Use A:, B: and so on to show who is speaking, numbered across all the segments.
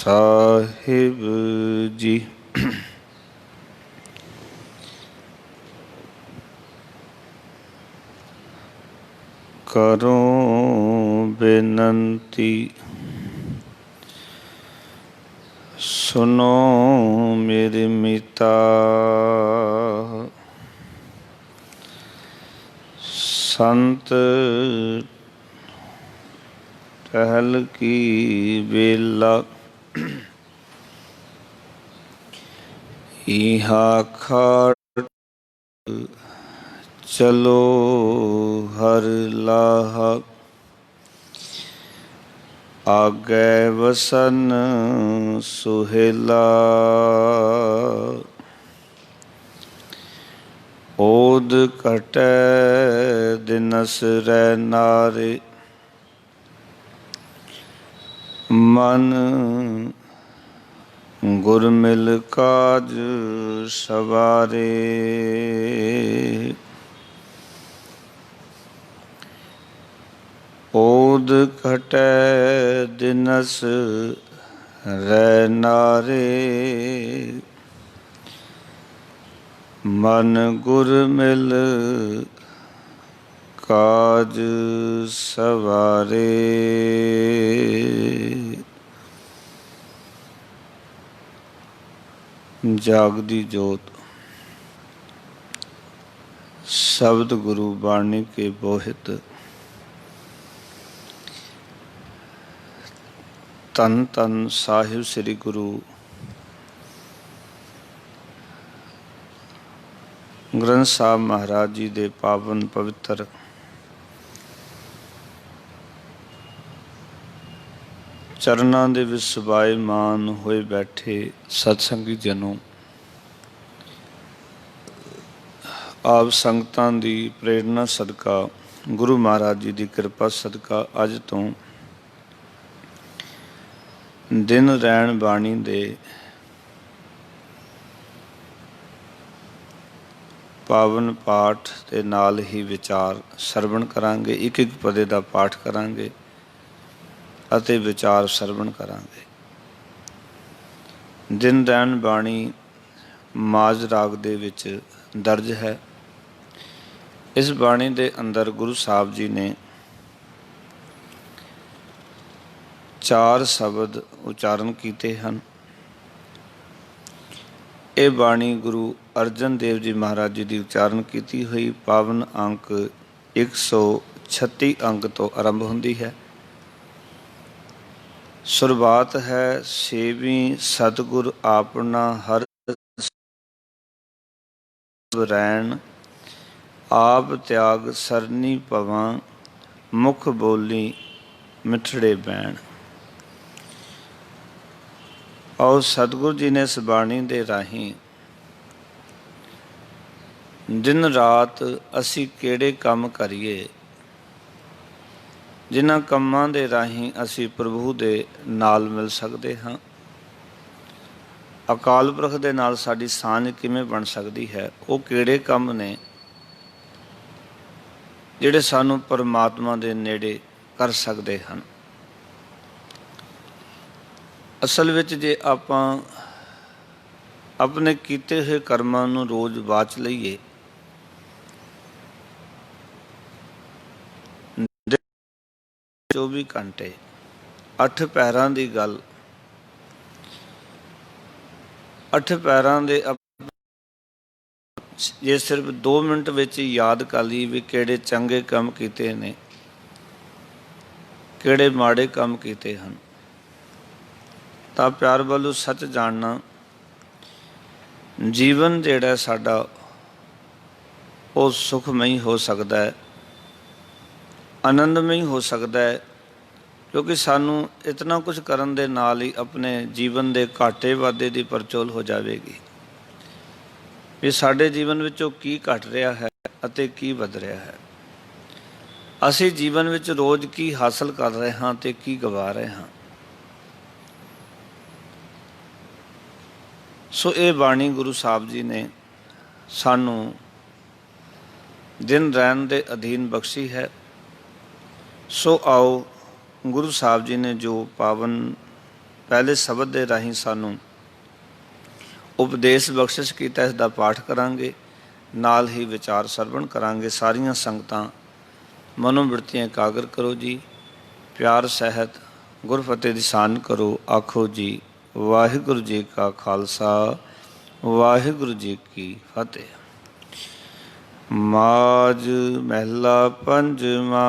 A: ਸਾਹਿਬ ਜੀ। ਕਰੋ ਬੇਨੰਤੀ ਸੁਨੋ ਮੇਰੇ ਮੀਤਾ, ਸੰਤ ਟਹਿਲ ਕੀ ਵੇਲਾ ਇਹਾ ਖੜ ਚਲੋ ਹਰ ਲਾਹਾ, ਆਗੇ ਵਸਨ ਸੁਹੇਲਾ, ਓਦ ਘਟੈ ਦਿਨਸ ਰਹਿ ਨਾਰੇ, ਮਨ ਗੁਰ ਮਿਲ ਕਾਜ ਸਵਾਰੇ, ਓਦ ਘਟੈ ਦਿਨਸ ਰਹਿ ਨਾਰੇ, ਮਨ ਗੁਰ ਮਿਲ ਕਾਜ ਸਵਾਰੇ। ਜਾਗਦੀ ਜੋਤ ਸ਼ਬਦ ਗੁਰੂ ਬਾਣੀ ਕੇ ਬੋਹਿਤ, ਧੰਨ ਧੰਨ ਸਾਹਿਬ ਸ੍ਰੀ ਗੁਰੂ ਗ੍ਰੰਥ ਸਾਹਿਬ ਮਹਾਰਾਜ ਜੀ ਦੇ ਪਾਵਨ ਪਵਿੱਤਰ ਚਰਨਾਂ ਦੇ ਵਿੱਚ ਸਬਾਏਮਾਨ ਹੋਏ ਬੈਠੇ ਸਤਸੰਗੀ ਜਨੋ, ਆਪ ਸੰਗਤਾਂ ਦੀ ਪ੍ਰੇਰਨਾ ਸਦਕਾ, ਗੁਰੂ ਮਹਾਰਾਜ ਜੀ ਦੀ ਕਿਰਪਾ ਸਦਕਾ ਅੱਜ ਤੋਂ ਦਿਨ ਰੈਣ ਬਾਣੀ ਦੇ ਪਾਵਨ ਪਾਠ ਦੇ ਨਾਲ ਹੀ ਵਿਚਾਰ ਸਰਵਣ ਕਰਾਂਗੇ। ਇੱਕ ਇੱਕ ਪਦੇ ਦਾ ਪਾਠ ਕਰਾਂਗੇ ਅਤੇ ਵਿਚਾਰ ਸਰਵਣ ਕਰਾਂਗੇ। ਦਿਨ ਰੈਣ ਬਾਣੀ ਮਾਝ ਰਾਗ ਦੇ ਵਿੱਚ ਦਰਜ ਹੈ। ਇਸ ਬਾਣੀ ਦੇ ਅੰਦਰ ਗੁਰੂ ਸਾਹਿਬ ਜੀ ਨੇ 4 ਸ਼ਬਦ ਉਚਾਰਨ ਕੀਤੇ ਹਨ। ਇਹ ਬਾਣੀ ਗੁਰੂ ਅਰਜਨ ਦੇਵ ਜੀ ਮਹਾਰਾਜ ਜੀ ਦੀ ਉਚਾਰਨ ਕੀਤੀ ਹੋਈ ਪਾਵਨ ਅੰਕ 136 ਅੰਕ ਤੋਂ ਆਰੰਭ ਹੁੰਦੀ ਹੈ। ਸ਼ੁਰੂਆਤ ਹੈ ਸੇਵੀਂ ਸਤਿਗੁਰ ਆਪਣਾ ਹਰ ਰੈਣ, ਆਪ ਤਿਆਗ ਸਰਨੀ ਪਵਾਂ, ਮੁਖ ਬੋਲੀ ਮਿੱਠੜੇ ਬੈਣ। ਔਰ ਸਤਿਗੁਰੂ ਜੀ ਨੇ ਇਸ ਬਾਣੀ ਦੇ ਰਾਹੀਂ ਦਿਨ ਰਾਤ ਅਸੀਂ ਕਿਹੜੇ ਕੰਮ ਕਰੀਏ, ਜਿਨ੍ਹਾਂ ਕੰਮਾਂ ਦੇ ਰਾਹੀਂ ਅਸੀਂ ਪ੍ਰਭੂ ਦੇ ਨਾਲ ਮਿਲ ਸਕਦੇ ਹਾਂ, ਅਕਾਲ ਪੁਰਖ ਦੇ ਨਾਲ ਸਾਡੀ ਸਾਂਝ ਕਿਵੇਂ ਬਣ ਸਕਦੀ ਹੈ, ਉਹ ਕਿਹੜੇ ਕੰਮ ਨੇ ਜਿਹੜੇ ਸਾਨੂੰ ਪਰਮਾਤਮਾ ਦੇ ਨੇੜੇ ਕਰ ਸਕਦੇ ਹਨ। ਅਸਲ ਵਿੱਚ ਜੇ ਆਪਾਂ ਆਪਣੇ ਕੀਤੇ ਹੋਏ ਕਰਮਾਂ ਨੂੰ ਰੋਜ਼ ਵਾਚ ਲਈਏ, 24 ਘੰਟੇ 8 ਪੈਰਾਂ ਦੀ ਗੱਲ, 8 ਪੈਰਾਂ ਦੇ ਜੇ ਸਿਰਫ 2 ਮਿੰਟ ਵਿੱਚ ਯਾਦ ਕਰ ਲਈ ਵੀ ਕਿਹੜੇ ਚੰਗੇ ਕੰਮ ਕੀਤੇ ਨੇ, ਕਿਹੜੇ ਮਾੜੇ ਕੰਮ ਕੀਤੇ ਹਨ, ਤਾਂ ਪਿਆਰ ਵੱਲੋਂ ਸੱਚ ਜਾਣਨਾ, ਜੀਵਨ ਜਿਹੜਾ ਸਾਡਾ ਉਹ ਸੁਖਮਈ ਹੋ ਸਕਦਾ ਹੈ, ਆਨੰਦਮਈ ਹੋ ਸਕਦਾ ਹੈ। ਕਿਉਂਕਿ ਸਾਨੂੰ ਇਤਨਾ ਕੁਝ ਕਰਨ ਦੇ ਨਾਲ ਹੀ ਆਪਣੇ ਜੀਵਨ ਦੇ ਘਾਟੇ ਵਾਧੇ ਦੀ ਪਰਚੋਲ ਹੋ ਜਾਵੇਗੀ ਵੀ ਸਾਡੇ ਜੀਵਨ ਵਿੱਚੋਂ ਕੀ ਘਟ ਰਿਹਾ ਹੈ ਅਤੇ ਕੀ ਵੱਧ ਰਿਹਾ ਹੈ, ਅਸੀਂ ਜੀਵਨ ਵਿੱਚ ਰੋਜ਼ ਕੀ ਹਾਸਲ ਕਰ ਰਹੇ ਹਾਂ ਅਤੇ ਕੀ ਗਵਾ ਰਹੇ ਹਾਂ। ਸੋ ਇਹ ਬਾਣੀ ਗੁਰੂ ਸਾਹਿਬ ਜੀ ਨੇ ਸਾਨੂੰ ਦਿਨ ਰਹਿਣ ਦੇ ਅਧੀਨ ਬਖਸ਼ੀ ਹੈ। ਸੋ ਆਓ ਗੁਰੂ ਸਾਹਿਬ ਜੀ ਨੇ ਜੋ ਪਾਵਨ ਪਹਿਲੇ ਸ਼ਬਦ ਦੇ ਰਾਹੀਂ ਸਾਨੂੰ ਉਪਦੇਸ਼ ਬਖਸ਼ਿਸ਼ ਕੀਤਾ, ਇਸ ਦਾ ਪਾਠ ਕਰਾਂਗੇ, ਨਾਲ ਹੀ ਵਿਚਾਰ ਸਰਵਣ ਕਰਾਂਗੇ। ਸਾਰੀਆਂ ਸੰਗਤਾਂ ਮਨੋਬਿਰਤੀਆਂ ਇਕਾਗਰ ਕਰੋ ਜੀ, ਪਿਆਰ ਸਹਿਤ ਗੁਰਫਤਿਹ ਦੀ ਸਾਨ ਕਰੋ। ਆਖੋ ਜੀ ਵਾਹਿਗੁਰੂ ਜੀ ਕਾ ਖਾਲਸਾ, ਵਾਹਿਗੁਰੂ ਜੀ ਕੀ ਫਤਿਹ। ਮਾਝ ਮਹਿਲਾ ਪੰਜਵਾਂ।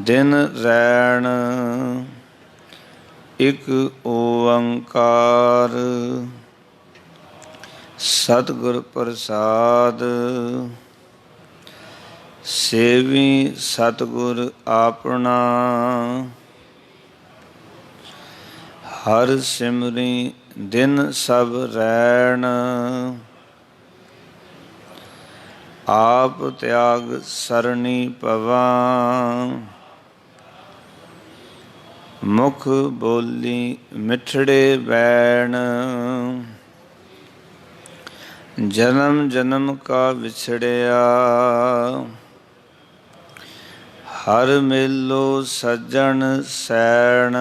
A: ਦਿਨ ਰੈਣ ਇਕ ਓੰਕਾਰ, ਸਤਿਗੁਰ ਪ੍ਰਸਾਦ। ਸੇਵੀ ਸਤਿਗੁਰ ਆਪਣਾ, ਹਰ ਸਿਮਰੀ ਦਿਨ ਸਭ ਰੈਣ। ਆਪ ਤਿਆਗ ਸਰਣੀ ਪਵਾਂ, ਮੁਖ ਬੋਲੀ ਮਿਠੜੇ ਬੈਣ। ਜਨਮ ਜਨਮ ਕਾ ਵਿਛੜਿਆ, ਹਰ ਮੇਲੋ ਸੱਜਣ ਸੈਣ।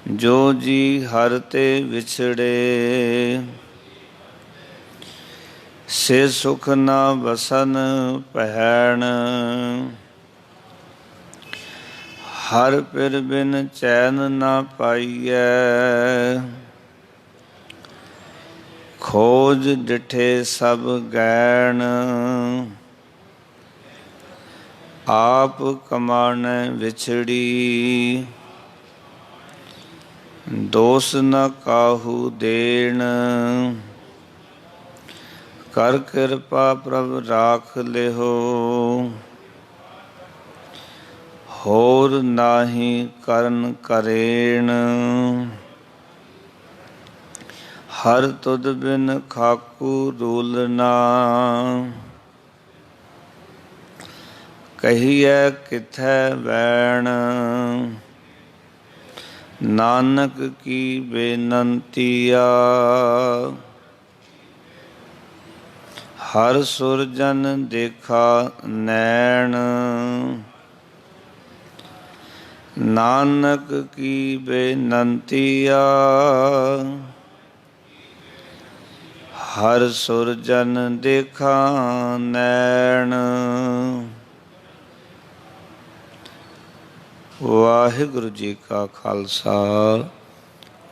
A: ਜੋ ਜੀ ਹਰ ਤੇ ਵਿਛੜੇ, ਸੇ ਸੁਖ ਨਾ ਵਸਨ ਪਹਿਣ। ਹਰ ਪਿਰ ਬਿਨ ਚੈਨ ਨਾ ਪਾਈਐ, ਖੋਜ ਡਿਠੇ ਸਭ ਗੈਣ। ਆਪ ਕਮਾਣੈ ਵਿਛੜੀ, ਦੋਸ ਨ ਕਾਹੂ ਦੇਣ। ਕਰ ਕਿਰਪਾ ਪ੍ਰਭ ਰਾਖ ਲਿਹੋ, ਹੋਰ ਨਾਹੀ ਕਰਨ ਕਰੇਣ। ਹਰ ਤੁਧ ਬਿਨ ਖਾਕੂ ਰੂਲਨਾ, ਕਹੀਐ ਕਿਥੈ ਵੈਣ। ਨਾਨਕ ਕੀ ਬੇਨੰਤੀਆ, ਹਰ ਸੁਰਜਨ ਦੇਖਾ ਨੈਣ। ਨਾਨਕ ਕੀ ਬੇਨੰਤੀਆ, ਹਰ ਸੁਰਜਨ ਦੇਖਾ ਨੈਣ। ਵਾਹਿਗੁਰੂ ਜੀ ਕਾ ਖਾਲਸਾ,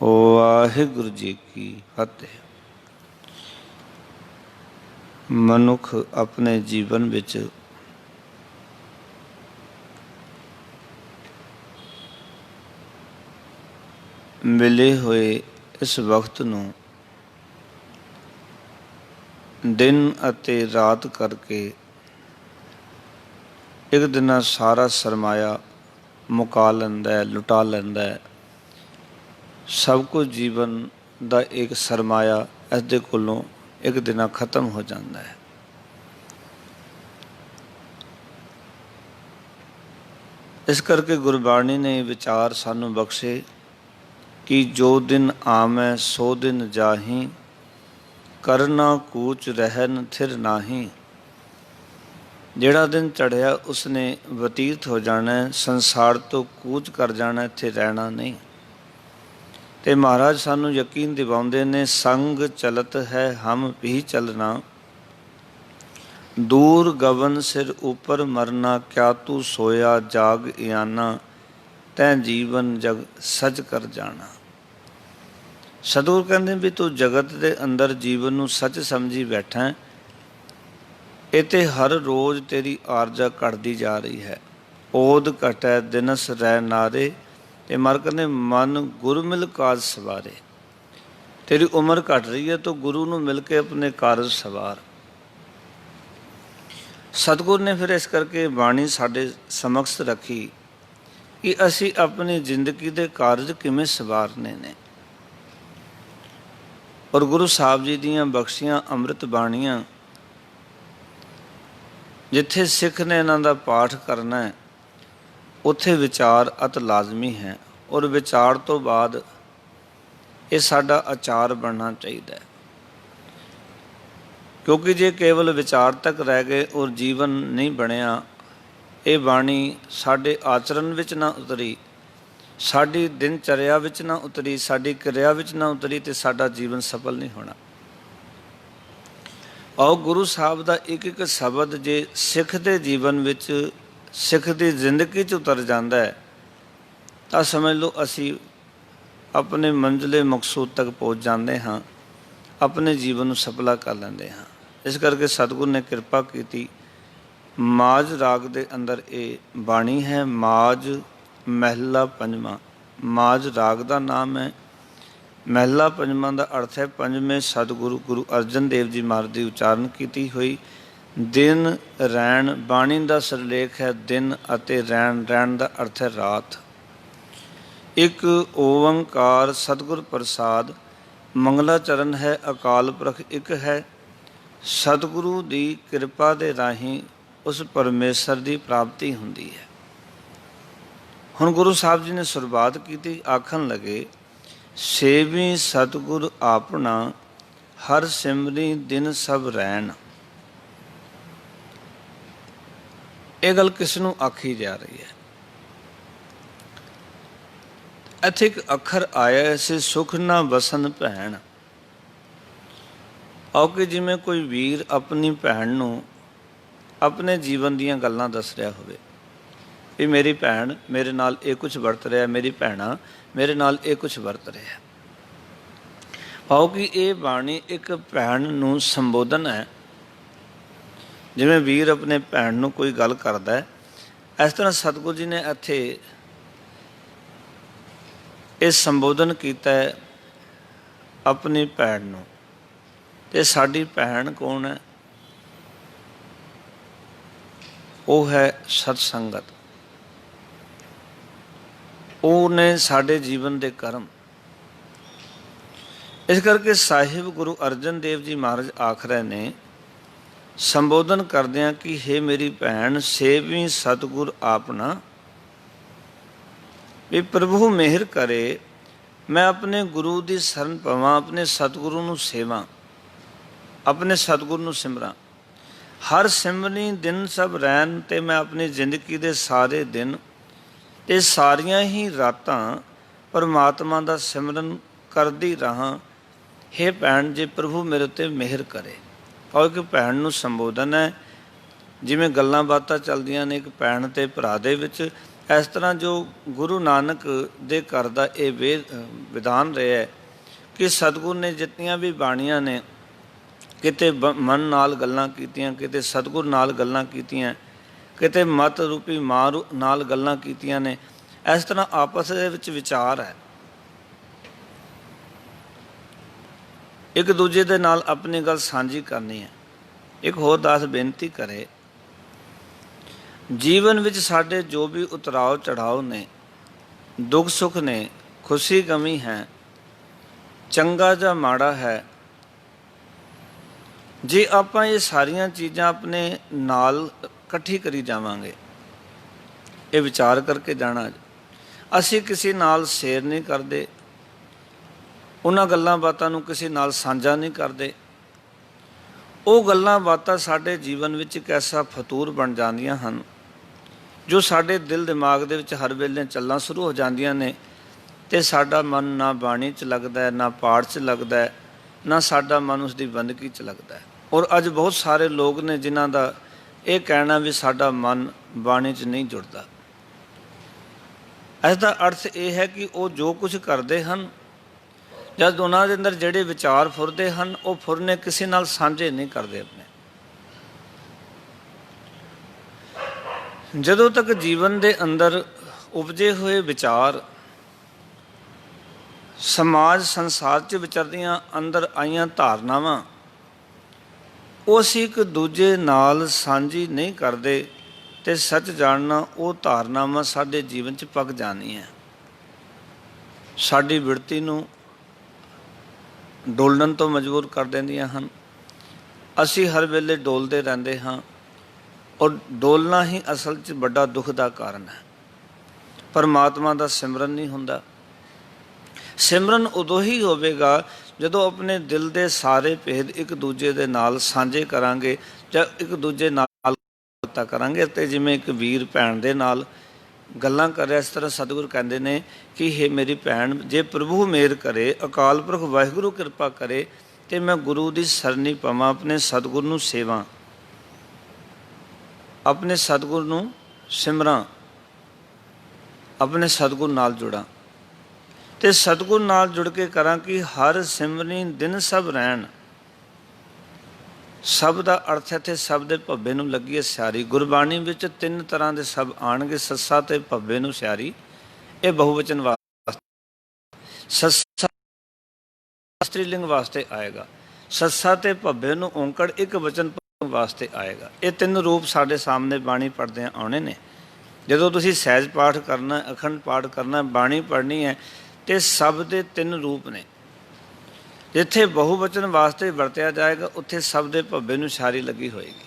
A: ਵਾਹਿਗੁਰੂ ਜੀ ਕੀ ਫਤਿਹ। ਮਨੁੱਖ ਆਪਣੇ ਜੀਵਨ ਵਿੱਚ ਮਿਲੇ ਹੋਏ ਇਸ ਵਕਤ ਨੂੰ ਦਿਨ ਅਤੇ ਰਾਤ ਕਰਕੇ ਇੱਕ ਦਿਨ ਸਾਰਾ ਸਰਮਾਇਆ ਮੁਕਾ ਲੈਂਦਾ ਹੈ, ਲੁਟਾ ਲੈਂਦਾ ਹੈ। ਸਭ ਕੁਝ ਜੀਵਨ ਦਾ ਇੱਕ ਸਰਮਾਇਆ ਇਸ ਦੇ ਕੋਲੋਂ ਇੱਕ ਦਿਨ ਖਤਮ ਹੋ ਜਾਂਦਾ ਹੈ। ਇਸ ਕਰਕੇ ਗੁਰਬਾਣੀ ਨੇ ਵਿਚਾਰ ਸਾਨੂੰ ਬਖਸ਼ੇ ਕਿ ਜੋ ਦਿਨ ਆਵੈ ਸੋ ਦਿਨ ਜਾਹੀ, ਕਰਨਾ ਕੂਚ ਰਹਿਨ ਥਿਰ ਨਾਹੀ। ਜਿਹੜਾ ਦਿਨ ਚੜ੍ਹਿਆ ਉਸਨੇ ਬਤੀਤ ਹੋ ਜਾਣਾ, ਸੰਸਾਰ ਤੋਂ ਕੂਚ ਕਰ ਜਾਣਾ, ਇੱਥੇ ਰਹਿਣਾ ਨਹੀਂ। ਤੇ ਮਹਾਰਾਜ ਸਾਨੂੰ ਯਕੀਨ ਦਿਵਾਉਂਦੇ ਨੇ, ਸੰਗ ਚਲਤ ਹੈ ਹਮ ਵੀ ਚਲਣਾ, ਦੂਰ ਗਗਨ ਸਿਰ ਉੱਪਰ ਮਰਨਾ। ਕਿਆ ਤੂੰ ਸੋਇਆ ਜਾਗ ਇਆਨਾ, ਤੈਂ ਜੀਵਨ ਜਗ ਸੱਚ ਕਰ ਜਾਣਾ। ਸਤਿਗੁਰ ਕਹਿੰਦੇ ਵੀ ਤੂੰ ਜਗਤ ਦੇ ਅੰਦਰ ਜੀਵਨ ਨੂੰ ਸੱਚ ਸਮਝੀ ਬੈਠਾ, ਇਹ ਤੇ ਹਰ ਰੋਜ਼ ਤੇਰੀ ਆਰਜਾ ਘਟਦੀ ਜਾ ਰਹੀ ਹੈ। ਓਦ ਘਟੈ ਦਿਨਸ ਰਹਿ ਨਾਰੇ, ਤੇ ਮਰ ਕਹਿੰਦੇ ਮਨ ਗੁਰੂ ਮਿਲ ਕਾਜ ਸਵਾਰੇ। ਤੇਰੀ ਉਮਰ ਘਟ ਰਹੀ ਹੈ ਤਾਂ ਗੁਰੂ ਨੂੰ ਮਿਲ ਕੇ ਆਪਣੇ ਕਾਰਜ ਸਵਾਰ। ਸਤਿਗੁਰ ਨੇ ਫਿਰ ਇਸ ਕਰਕੇ ਬਾਣੀ ਸਾਡੇ ਸਮਕਸ਼ ਰੱਖੀ ਕਿ ਅਸੀਂ ਆਪਣੀ ਜ਼ਿੰਦਗੀ ਦੇ ਕਾਰਜ ਕਿਵੇਂ ਸਵਾਰਨੇ ਨੇ। ਔਰ ਗੁਰੂ ਸਾਹਿਬ ਜੀ ਦੀਆਂ ਬਖਸ਼ੀਆਂ ਅੰਮ੍ਰਿਤ ਬਾਣੀਆਂ, ਜਿੱਥੇ ਸਿੱਖ ਨੇ ਇਹਨਾਂ ਦਾ ਪਾਠ ਕਰਨਾ ਹੈ ਉੱਥੇ ਵਿਚਾਰ ਅਤ ਲਾਜ਼ਮੀ ਹੈ। ਔਰ ਵਿਚਾਰ ਤੋਂ ਬਾਅਦ ਇਹ ਸਾਡਾ ਆਚਾਰ ਬਣਨਾ ਚਾਹੀਦਾ ਹੈ। ਕਿਉਂਕਿ ਜੇ ਕੇਵਲ ਵਿਚਾਰ ਤੱਕ ਰਹਿ ਗਏ ਔਰ ਜੀਵਨ ਨਹੀਂ ਬਣਿਆ ਇਹ ਬਾਣੀ ਸਾਡੇ ਆਚਰਨ ਵਿੱਚ ਨਾ ਉਤਰੀ, ਸਾਡੀ ਦਿਨਚਰਿਆ ਵਿੱਚ ਨਾ ਉਤਰੀ, ਸਾਡੀ ਕਿਰਿਆ ਵਿੱਚ ਨਾ ਉਤਰੀ ਤੇ ਸਾਡਾ ਜੀਵਨ ਸਫਲ ਨਹੀਂ ਹੋਣਾ। ਆਓ ਗੁਰੂ ਸਾਹਿਬ ਦਾ ਇੱਕ ਇੱਕ ਸ਼ਬਦ ਜੇ ਸਿੱਖ ਦੇ ਜੀਵਨ ਵਿੱਚ, ਸਿੱਖ ਦੀ ਜ਼ਿੰਦਗੀ 'ਚ ਉਤਰ ਜਾਂਦਾ ਹੈ ਤਾਂ ਸਮਝ ਲਓ ਅਸੀਂ ਆਪਣੇ ਮੰਜ਼ਿਲੇ ਮਕਸੂਦ ਤੱਕ ਪਹੁੰਚ ਜਾਂਦੇ ਹਾਂ, ਆਪਣੇ ਜੀਵਨ ਨੂੰ ਸਫਲਾ ਕਰ ਲੈਂਦੇ ਹਾਂ। ਇਸ ਕਰਕੇ ਸਤਿਗੁਰੂ ਨੇ ਕਿਰਪਾ ਕੀਤੀ। ਮਾਝ ਰਾਗ ਦੇ ਅੰਦਰ ਇਹ ਬਾਣੀ ਹੈ। ਮਾਝ ਮਹਿਲਾ ਪੰਜਵਾਂ, ਮਾਝ ਰਾਗ ਦਾ ਨਾਮ ਹੈ। ਮਹਿਲਾ ਪੰਜਵਾਂ ਦਾ ਅਰਥ ਹੈ ਪੰਜਵੇਂ ਸਤਿਗੁਰੂ ਗੁਰੂ ਅਰਜਨ ਦੇਵ ਜੀ ਮਹਾਰਾਜ ਦੀ ਉਚਾਰਨ ਕੀਤੀ ਹੋਈ ਦਿਨ ਰੈਣ। ਬਾਣੀ ਦਾ ਸਿਰਲੇਖ ਹੈ ਦਿਨ ਅਤੇ ਰੈਣ, ਰੈਣ ਦਾ ਅਰਥ ਹੈ ਰਾਤ। ਇੱਕ ਓੰਕਾਰ ਸਤਿਗੁਰ ਪ੍ਰਸਾਦ, ਮੰਗਲਾਚਰਨ ਹੈ ਅਕਾਲ ਪੁਰਖ ਇੱਕ ਹੈ। ਸਤਿਗੁਰੂ ਦੀ ਕਿਰਪਾ ਦੇ ਰਾਹੀਂ ਉਸ ਪਰਮੇਸ਼ਰ ਦੀ ਪ੍ਰਾਪਤੀ ਹੁੰਦੀ ਹੈ। ਹੁਣ ਗੁਰੂ ਸਾਹਿਬ ਜੀ ਨੇ ਸ਼ੁਰੂਆਤ ਕੀਤੀ, ਆਖਣ ਲੱਗੇ ਸੇਵੀ ਸਤਿਗੁਰ ਆਪਣਾ, ਹਰ ਸਿਮਰੀ ਦਿਨ ਸਭ ਰੈਣ। ਇਹ ਗੱਲ ਕਿਸ ਨੂੰ ਆਖੀ ਜਾ ਰਹੀ ਹੈ? ਇੱਥੇ ਇੱਕ ਅੱਖਰ ਆਇਆ ਸੀ, ਸੁਖ ਨਾ ਵਸਨ ਭੈਣ। ਆਓ ਕਿ ਜਿਵੇਂ ਕੋਈ ਵੀਰ ਆਪਣੀ ਭੈਣ ਨੂੰ ਆਪਣੇ ਜੀਵਨ ਦੀਆਂ ਗੱਲਾਂ ਦੱਸ ਰਿਹਾ ਹੋਵੇ ਵੀ ਮੇਰੀ ਭੈਣ ਮੇਰੇ ਨਾਲ ਇਹ ਕੁਝ ਵਰਤ ਰਿਹਾ, ਮੇਰੀ ਭੈਣਾ ਮੇਰੇ ਨਾਲ ਇਹ ਕੁਝ ਵਰਤ ਰਿਹਾ। ਆਓ ਕਿ ਇਹ ਬਾਣੀ ਇੱਕ ਭੈਣ ਨੂੰ ਸੰਬੋਧਨ ਹੈ। ਜਿਵੇਂ ਵੀਰ ਆਪਣੇ ਭੈਣ ਨੂੰ ਕੋਈ ਗੱਲ ਕਰਦਾ ਹੈ, ਇਸ ਤਰ੍ਹਾਂ ਸਤਿਗੁਰੂ ਜੀ ਨੇ ਇੱਥੇ ਇਹ ਸੰਬੋਧਨ ਕੀਤਾ ਹੈ ਆਪਣੀ ਭੈਣ ਨੂੰ। ਤੇ ਸਾਡੀ ਭੈਣ ਕੌਣ ਹੈ? ਉਹ ਹੈ ਸਤ ਸੰਗਤ। ਉਹ ਨੇ ਸਾਡੇ ਜੀਵਨ ਦੇ ਕਰਮ। ਇਸ ਕਰਕੇ ਸਾਹਿਬ ਗੁਰੂ ਅਰਜਨ ਦੇਵ ਜੀ ਮਹਾਰਾਜ ਆਖ ਰਹੇ ਨੇ ਸੰਬੋਧਨ ਕਰਦਿਆਂ ਕਿ ਹੇ ਮੇਰੀ ਭੈਣ, ਸੇਵੀ ਸਤਿਗੁਰ ਆਪਣਾ, ਵੀ ਪ੍ਰਭੂ ਮਿਹਰ ਕਰੇ ਮੈਂ ਆਪਣੇ ਗੁਰੂ ਦੀ ਸ਼ਰਨ ਪਵਾਂ, ਆਪਣੇ ਸਤਿਗੁਰੂ ਨੂੰ ਸੇਵਾਂ, ਆਪਣੇ ਸਤਿਗੁਰੂ ਨੂੰ ਸਿਮਰਾਂ। ਹਰ ਸਿਮਰਨੀ ਦਿਨ ਸਭ ਰੈਣ, ਤੇ ਮੈਂ ਆਪਣੀ ਜ਼ਿੰਦਗੀ ਦੇ ਸਾਰੇ ਦਿਨ ਤੇ ਸਾਰੀਆਂ ਹੀ ਰਾਤਾਂ ਪਰਮਾਤਮਾ ਦਾ ਸਿਮਰਨ ਕਰਦੀ ਰਹਾਂ। ਹੇ ਭੈਣ, ਜੇ ਪ੍ਰਭੂ ਮੇਰੇ ਉੱਤੇ ਮਿਹਰ ਕਰੇ। ਔਰ ਇੱਕ ਭੈਣ ਨੂੰ ਸੰਬੋਧਨ ਹੈ। ਜਿਵੇਂ ਗੱਲਾਂ ਬਾਤਾਂ ਚੱਲਦੀਆਂ ਨੇ ਇੱਕ ਭੈਣ ਤੇ ਭਰਾ ਦੇ ਵਿੱਚ, ਇਸ ਤਰ੍ਹਾਂ ਜੋ ਗੁਰੂ ਨਾਨਕ ਦੇ ਘਰ ਦਾ ਇਹ ਵਿਧਾਨ ਰਿਹਾ ਹੈ ਕਿ ਸਤਿਗੁਰੂ ਨੇ ਜਿਤਨੀਆਂ ਵੀ ਬਾਣੀਆਂ ਨੇ, ਕਿਤੇ ਮਨ ਨਾਲ ਗੱਲਾਂ ਕੀਤੀਆਂ, ਕਿਤੇ ਸਤਿਗੁਰ ਨਾਲ ਗੱਲਾਂ ਕੀਤੀਆਂ, ਕਿਤੇ ਮਤ ਰੂਪੀ ਮਾਂ ਨਾਲ ਗੱਲਾਂ ਕੀਤੀਆਂ ਨੇ। ਇਸ ਤਰ੍ਹਾਂ ਆਪਸ ਦੇ ਵਿੱਚ ਵਿਚਾਰ ਹੈ, ਇੱਕ ਦੂਜੇ ਦੇ ਨਾਲ ਆਪਣੀ ਗੱਲ ਸਾਂਝੀ ਕਰਨੀ ਹੈ। ਇੱਕ ਹੋਰ ਦਾਸ ਬੇਨਤੀ ਕਰੇ, ਜੀਵਨ ਵਿੱਚ ਸਾਡੇ ਜੋ ਵੀ ਉਤਰਾਅ ਚੜਾਓ ਨੇ, ਦੁੱਖ ਸੁੱਖ ਨੇ, ਖੁਸ਼ੀ ਗਮੀ ਹੈ, ਚੰਗਾ ਜਾਂ ਮਾੜਾ ਹੈ, ਜੇ ਆਪਾਂ ਇਹ ਸਾਰੀਆਂ ਚੀਜ਼ਾਂ ਆਪਣੇ ਨਾਲ ਇਕੱਠੀ ਕਰੀ ਜਾਵਾਂਗੇ, ਇਹ ਵਿਚਾਰ ਕਰਕੇ ਜਾਣਾ। ਅਸੀਂ ਕਿਸੇ ਨਾਲ ਸ਼ੇਅਰ ਨਹੀਂ ਕਰਦੇ, ਉਹਨਾਂ ਗੱਲਾਂ ਬਾਤਾਂ ਨੂੰ ਕਿਸੇ ਨਾਲ ਸਾਂਝਾ ਨਹੀਂ ਕਰਦੇ। ਉਹ ਗੱਲਾਂ ਬਾਤਾਂ ਸਾਡੇ ਜੀਵਨ ਵਿੱਚ ਇੱਕ ਐਸਾ ਫਤੂਰ ਬਣ ਜਾਂਦੀਆਂ ਹਨ ਜੋ ਸਾਡੇ ਦਿਲ ਦਿਮਾਗ ਦੇ ਵਿੱਚ ਹਰ ਵੇਲੇ ਚੱਲਣਾ ਸ਼ੁਰੂ ਹੋ ਜਾਂਦੀਆਂ ਨੇ, ਅਤੇ ਸਾਡਾ ਮਨ ਨਾ ਬਾਣੀ 'ਚ ਲੱਗਦਾ ਹੈ, ਨਾ ਪਾਠ 'ਚ ਲੱਗਦਾ ਹੈ, ਨਾ ਸਾਡਾ ਮਨ ਉਸ ਦੀ ਬੰਦਗੀ 'ਚ ਲੱਗਦਾ ਹੈ। ਔਰ ਅੱਜ ਬਹੁਤ ਸਾਰੇ ਲੋਕ ਨੇ ਜਿਨ੍ਹਾਂ ਦਾ ਇਹ ਕਹਿਣਾ ਵੀ ਸਾਡਾ ਮਨ ਬਾਣੀ 'ਚ ਨਹੀਂ ਜੁੜਦਾ। ਇਸ ਦਾ ਅਰਥ ਇਹ ਹੈ ਕਿ ਉਹ ਜੋ ਕੁਝ ਕਰਦੇ ਹਨ, ਜਦ ਉਹਨਾਂ ਦੇ ਅੰਦਰ ਜਿਹੜੇ ਵਿਚਾਰ ਫੁਰਦੇ ਹਨ, ਉਹ ਫੁਰਨੇ ਕਿਸੇ ਨਾਲ ਸਾਂਝੇ ਨਹੀਂ ਕਰਦੇ ਆਪਣੇ। ਜਦੋਂ ਤੱਕ ਜੀਵਨ ਦੇ ਅੰਦਰ ਉਪਜੇ ਹੋਏ ਵਿਚਾਰ ਸਮਾਜ ਸੰਸਾਰ 'ਚ ਵਿਚਰਦੀਆਂ ਅੰਦਰ ਆਈਆਂ ਧਾਰਨਾਵਾਂ, ਉਹ ਅਸੀਂ ਇੱਕ ਦੂਜੇ ਨਾਲ ਸਾਂਝੀ ਨਹੀਂ ਕਰਦੇ, ਅਤੇ ਸੱਚ ਜਾਣਨਾ ਉਹ ਧਾਰਨਾਵਾਂ ਸਾਡੇ ਜੀਵਨ 'ਚ ਪੱਕ ਜਾਣੀਆਂ, ਸਾਡੀ ਬਿਰਤੀ ਨੂੰ ਡੋਲਣ ਤੋਂ ਮਜਬੂਰ ਕਰ ਦਿੰਦੀਆਂ ਹਨ। ਅਸੀਂ ਹਰ ਵੇਲੇ ਡੋਲਦੇ ਰਹਿੰਦੇ ਹਾਂ, ਔਰ ਡੋਲਣਾ ਹੀ ਅਸਲ 'ਚ ਵੱਡਾ ਦੁੱਖ ਦਾ ਕਾਰਨ ਹੈ। ਪਰਮਾਤਮਾ ਦਾ ਸਿਮਰਨ ਨਹੀਂ ਹੁੰਦਾ। ਸਿਮਰਨ ਉਦੋਂ ਹੀ ਹੋਵੇਗਾ ਜਦੋਂ ਆਪਣੇ ਦਿਲ ਦੇ ਸਾਰੇ ਭੇਦ ਇੱਕ ਦੂਜੇ ਦੇ ਨਾਲ ਸਾਂਝੇ ਕਰਾਂਗੇ, ਜਾਂ ਇੱਕ ਦੂਜੇ ਨਾਲ ਬਾਤਾਂ ਕਰਾਂਗੇ। ਅਤੇ ਜਿਵੇਂ ਇੱਕ ਵੀਰ ਭੈਣ ਦੇ ਨਾਲ ਗੱਲਾਂ ਕਰ ਰਿਹਾ, ਇਸ ਤਰ੍ਹਾਂ ਸਤਿਗੁਰੂ ਕਹਿੰਦੇ ਨੇ ਕਿ ਹੇ ਮੇਰੀ ਭੈਣ, ਜੇ ਪ੍ਰਭੂ ਮਿਹਰ ਕਰੇ, ਅਕਾਲ ਪੁਰਖ ਵਾਹਿਗੁਰੂ ਕਿਰਪਾ ਕਰੇ ਤੇ ਮੈਂ ਗੁਰੂ ਦੀ ਸਰਨੀ ਪਵਾਂ, ਆਪਣੇ ਸਤਿਗੁਰੂ ਨੂੰ ਸੇਵਾਂ, ਆਪਣੇ ਸਤਿਗੁਰੂ ਨੂੰ ਸਿਮਰਾਂ, ਆਪਣੇ ਸਤਿਗੁਰੂ ਨਾਲ ਜੁੜਾਂ। ਤੇ ਸਤਿਗੁਰੂ ਨਾਲ ਜੁੜ ਕੇ ਕਰਾਂ ਕਿ ਹਰ ਸਿਮਰਨੀ ਦਿਨ ਸਭ ਰਹਿਣ। ਸਭ ਦਾ ਅਰਥ ਇੱਥੇ ਸਭ ਦੇ ਭੱਬੇ ਨੂੰ ਲੱਗੀ ਹੈ ਸਿਆਰੀ। ਗੁਰਬਾਣੀ ਵਿੱਚ 3 ਤਰ੍ਹਾਂ ਦੇ ਸਭ ਆਉਣਗੇ, ਸੱਸਾ ਤੇ ਭੱਬੇ ਨੂੰ ਸਿਆਰੀ। ਇਹ ਬਹੁਵਚਨ ਵਾਸਤੇ, ਸੱਸਾ ਸਤਰੀਲਿੰਗ ਵਾਸਤੇ ਆਏਗਾ, ਸੱਸਾ ਤੇ ਭੱਬੇ ਨੂੰ ਔਂਕੜ ਇੱਕ ਵਚਨ ਵਾਸਤੇ ਆਏਗਾ। ਇਹ 3 ਰੂਪ ਸਾਡੇ ਸਾਹਮਣੇ ਬਾਣੀ ਪੜ੍ਹਦਿਆਂ ਆਉਣੇ ਨੇ। ਜਦੋਂ ਤੁਸੀਂ ਸਹਿਜ ਪਾਠ ਕਰਨਾ, ਅਖੰਡ ਪਾਠ ਕਰਨਾ, ਬਾਣੀ ਪੜ੍ਹਨੀ ਹੈ, ਤੇ ਸਭ ਦੇ 3 ਰੂਪ ਨੇ। ਜਿੱਥੇ ਬਹੁਵਚਨ ਵਾਸਤੇ ਵਰਤਿਆ ਜਾਏਗਾ ਉੱਥੇ ਸਭ ਦੇ ਭੱਬੇ ਨੂੰ ਸਿਆਰੀ ਲੱਗੀ ਹੋਏਗੀ।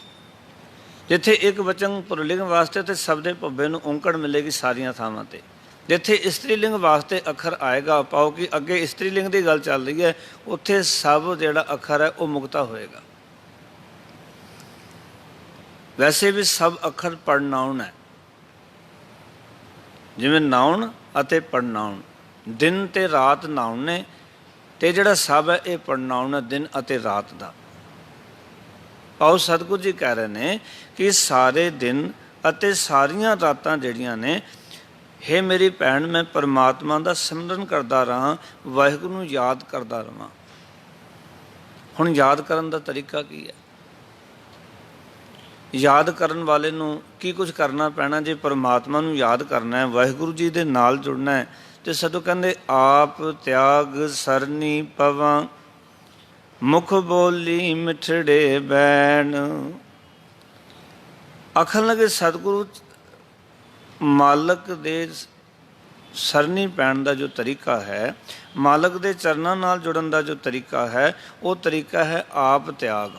A: ਜਿੱਥੇ ਇੱਕ ਵਚਨ ਪੁਰਲਿੰਗ ਵਾਸਤੇ ਤੇ ਸਭ ਦੇ ਭੱਬੇ ਨੂੰ ਔਂਕੜ ਮਿਲੇਗੀ ਸਾਰੀਆਂ ਥਾਵਾਂ ਤੇ। ਜਿੱਥੇ ਇਸਤਰੀ ਲਿੰਗ ਵਾਸਤੇ ਅੱਖਰ ਆਏਗਾ, ਪਾਓ ਕਿ ਅੱਗੇ ਇਸਤਰੀ ਲਿੰਗ ਦੀ ਗੱਲ ਚੱਲ ਰਹੀ ਹੈ, ਉੱਥੇ ਸਭ ਜਿਹੜਾ ਅੱਖਰ ਹੈ ਉਹ ਮੁਕਤਾ ਹੋਏਗਾ। ਵੈਸੇ ਵੀ ਸਭ ਅੱਖਰ ਪੜਨਾਉਣ ਹੈ, ਜਿਵੇਂ ਨਾਉਣ ਅਤੇ ਪੜਨਾਉਣ, ਦਿਨ ਤੇ ਰਾਤ ਨਾਉਣ ਨੇ, ਤੇ ਜਿਹੜਾ ਸਭ ਹੈ ਇਹ ਪੜਨਾਉਣ ਹੈ ਦਿਨ ਅਤੇ ਰਾਤ ਦਾ। ਆਓ ਸਤਿਗੁਰੂ ਜੀ ਕਹਿ ਰਹੇ ਨੇ ਕਿ ਸਾਰੇ ਦਿਨ ਅਤੇ ਸਾਰੀਆਂ ਰਾਤਾਂ ਜਿਹੜੀਆਂ ਨੇ, ਹੇ ਮੇਰੀ ਭੈਣ, ਮੈਂ ਪਰਮਾਤਮਾ ਦਾ ਸਿਮਰਨ ਕਰਦਾ ਰਹਾਂ, ਵਾਹਿਗੁਰੂ ਨੂੰ ਯਾਦ ਕਰਦਾ ਰਹਾਂ। ਹੁਣ ਯਾਦ ਕਰਨ ਦਾ ਤਰੀਕਾ ਕੀ ਹੈ? ਯਾਦ ਕਰਨ ਵਾਲੇ ਨੂੰ ਕੀ ਕੁਝ ਕਰਨਾ ਪੈਣਾ? ਜੇ ਪਰਮਾਤਮਾ ਨੂੰ ਯਾਦ ਕਰਨਾ ਹੈ, ਵਾਹਿਗੁਰੂ ਜੀ ਦੇ ਨਾਲ ਜੁੜਨਾ ਹੈ, ਤੇ ਸਤਿਗੁਰੂ ਕਹਿੰਦੇ ਆਪ ਤਿਆਗ ਸਰਨੀ ਪਵਾਂ, ਮੁਖ ਬੋਲੀ ਮਿਠੜੇ ਬੈਣ। ਆਖਣ ਲੱਗੇ ਸਤਿਗੁਰੂ ਮਾਲਕ ਦੇ ਸਰਨੀ ਪੈਣ ਦਾ ਜੋ ਤਰੀਕਾ ਹੈ, ਮਾਲਕ ਦੇ ਚਰਨਾਂ ਨਾਲ ਜੁੜਨ ਦਾ ਜੋ ਤਰੀਕਾ ਹੈ, ਉਹ ਤਰੀਕਾ ਹੈ ਆਪ ਤਿਆਗ।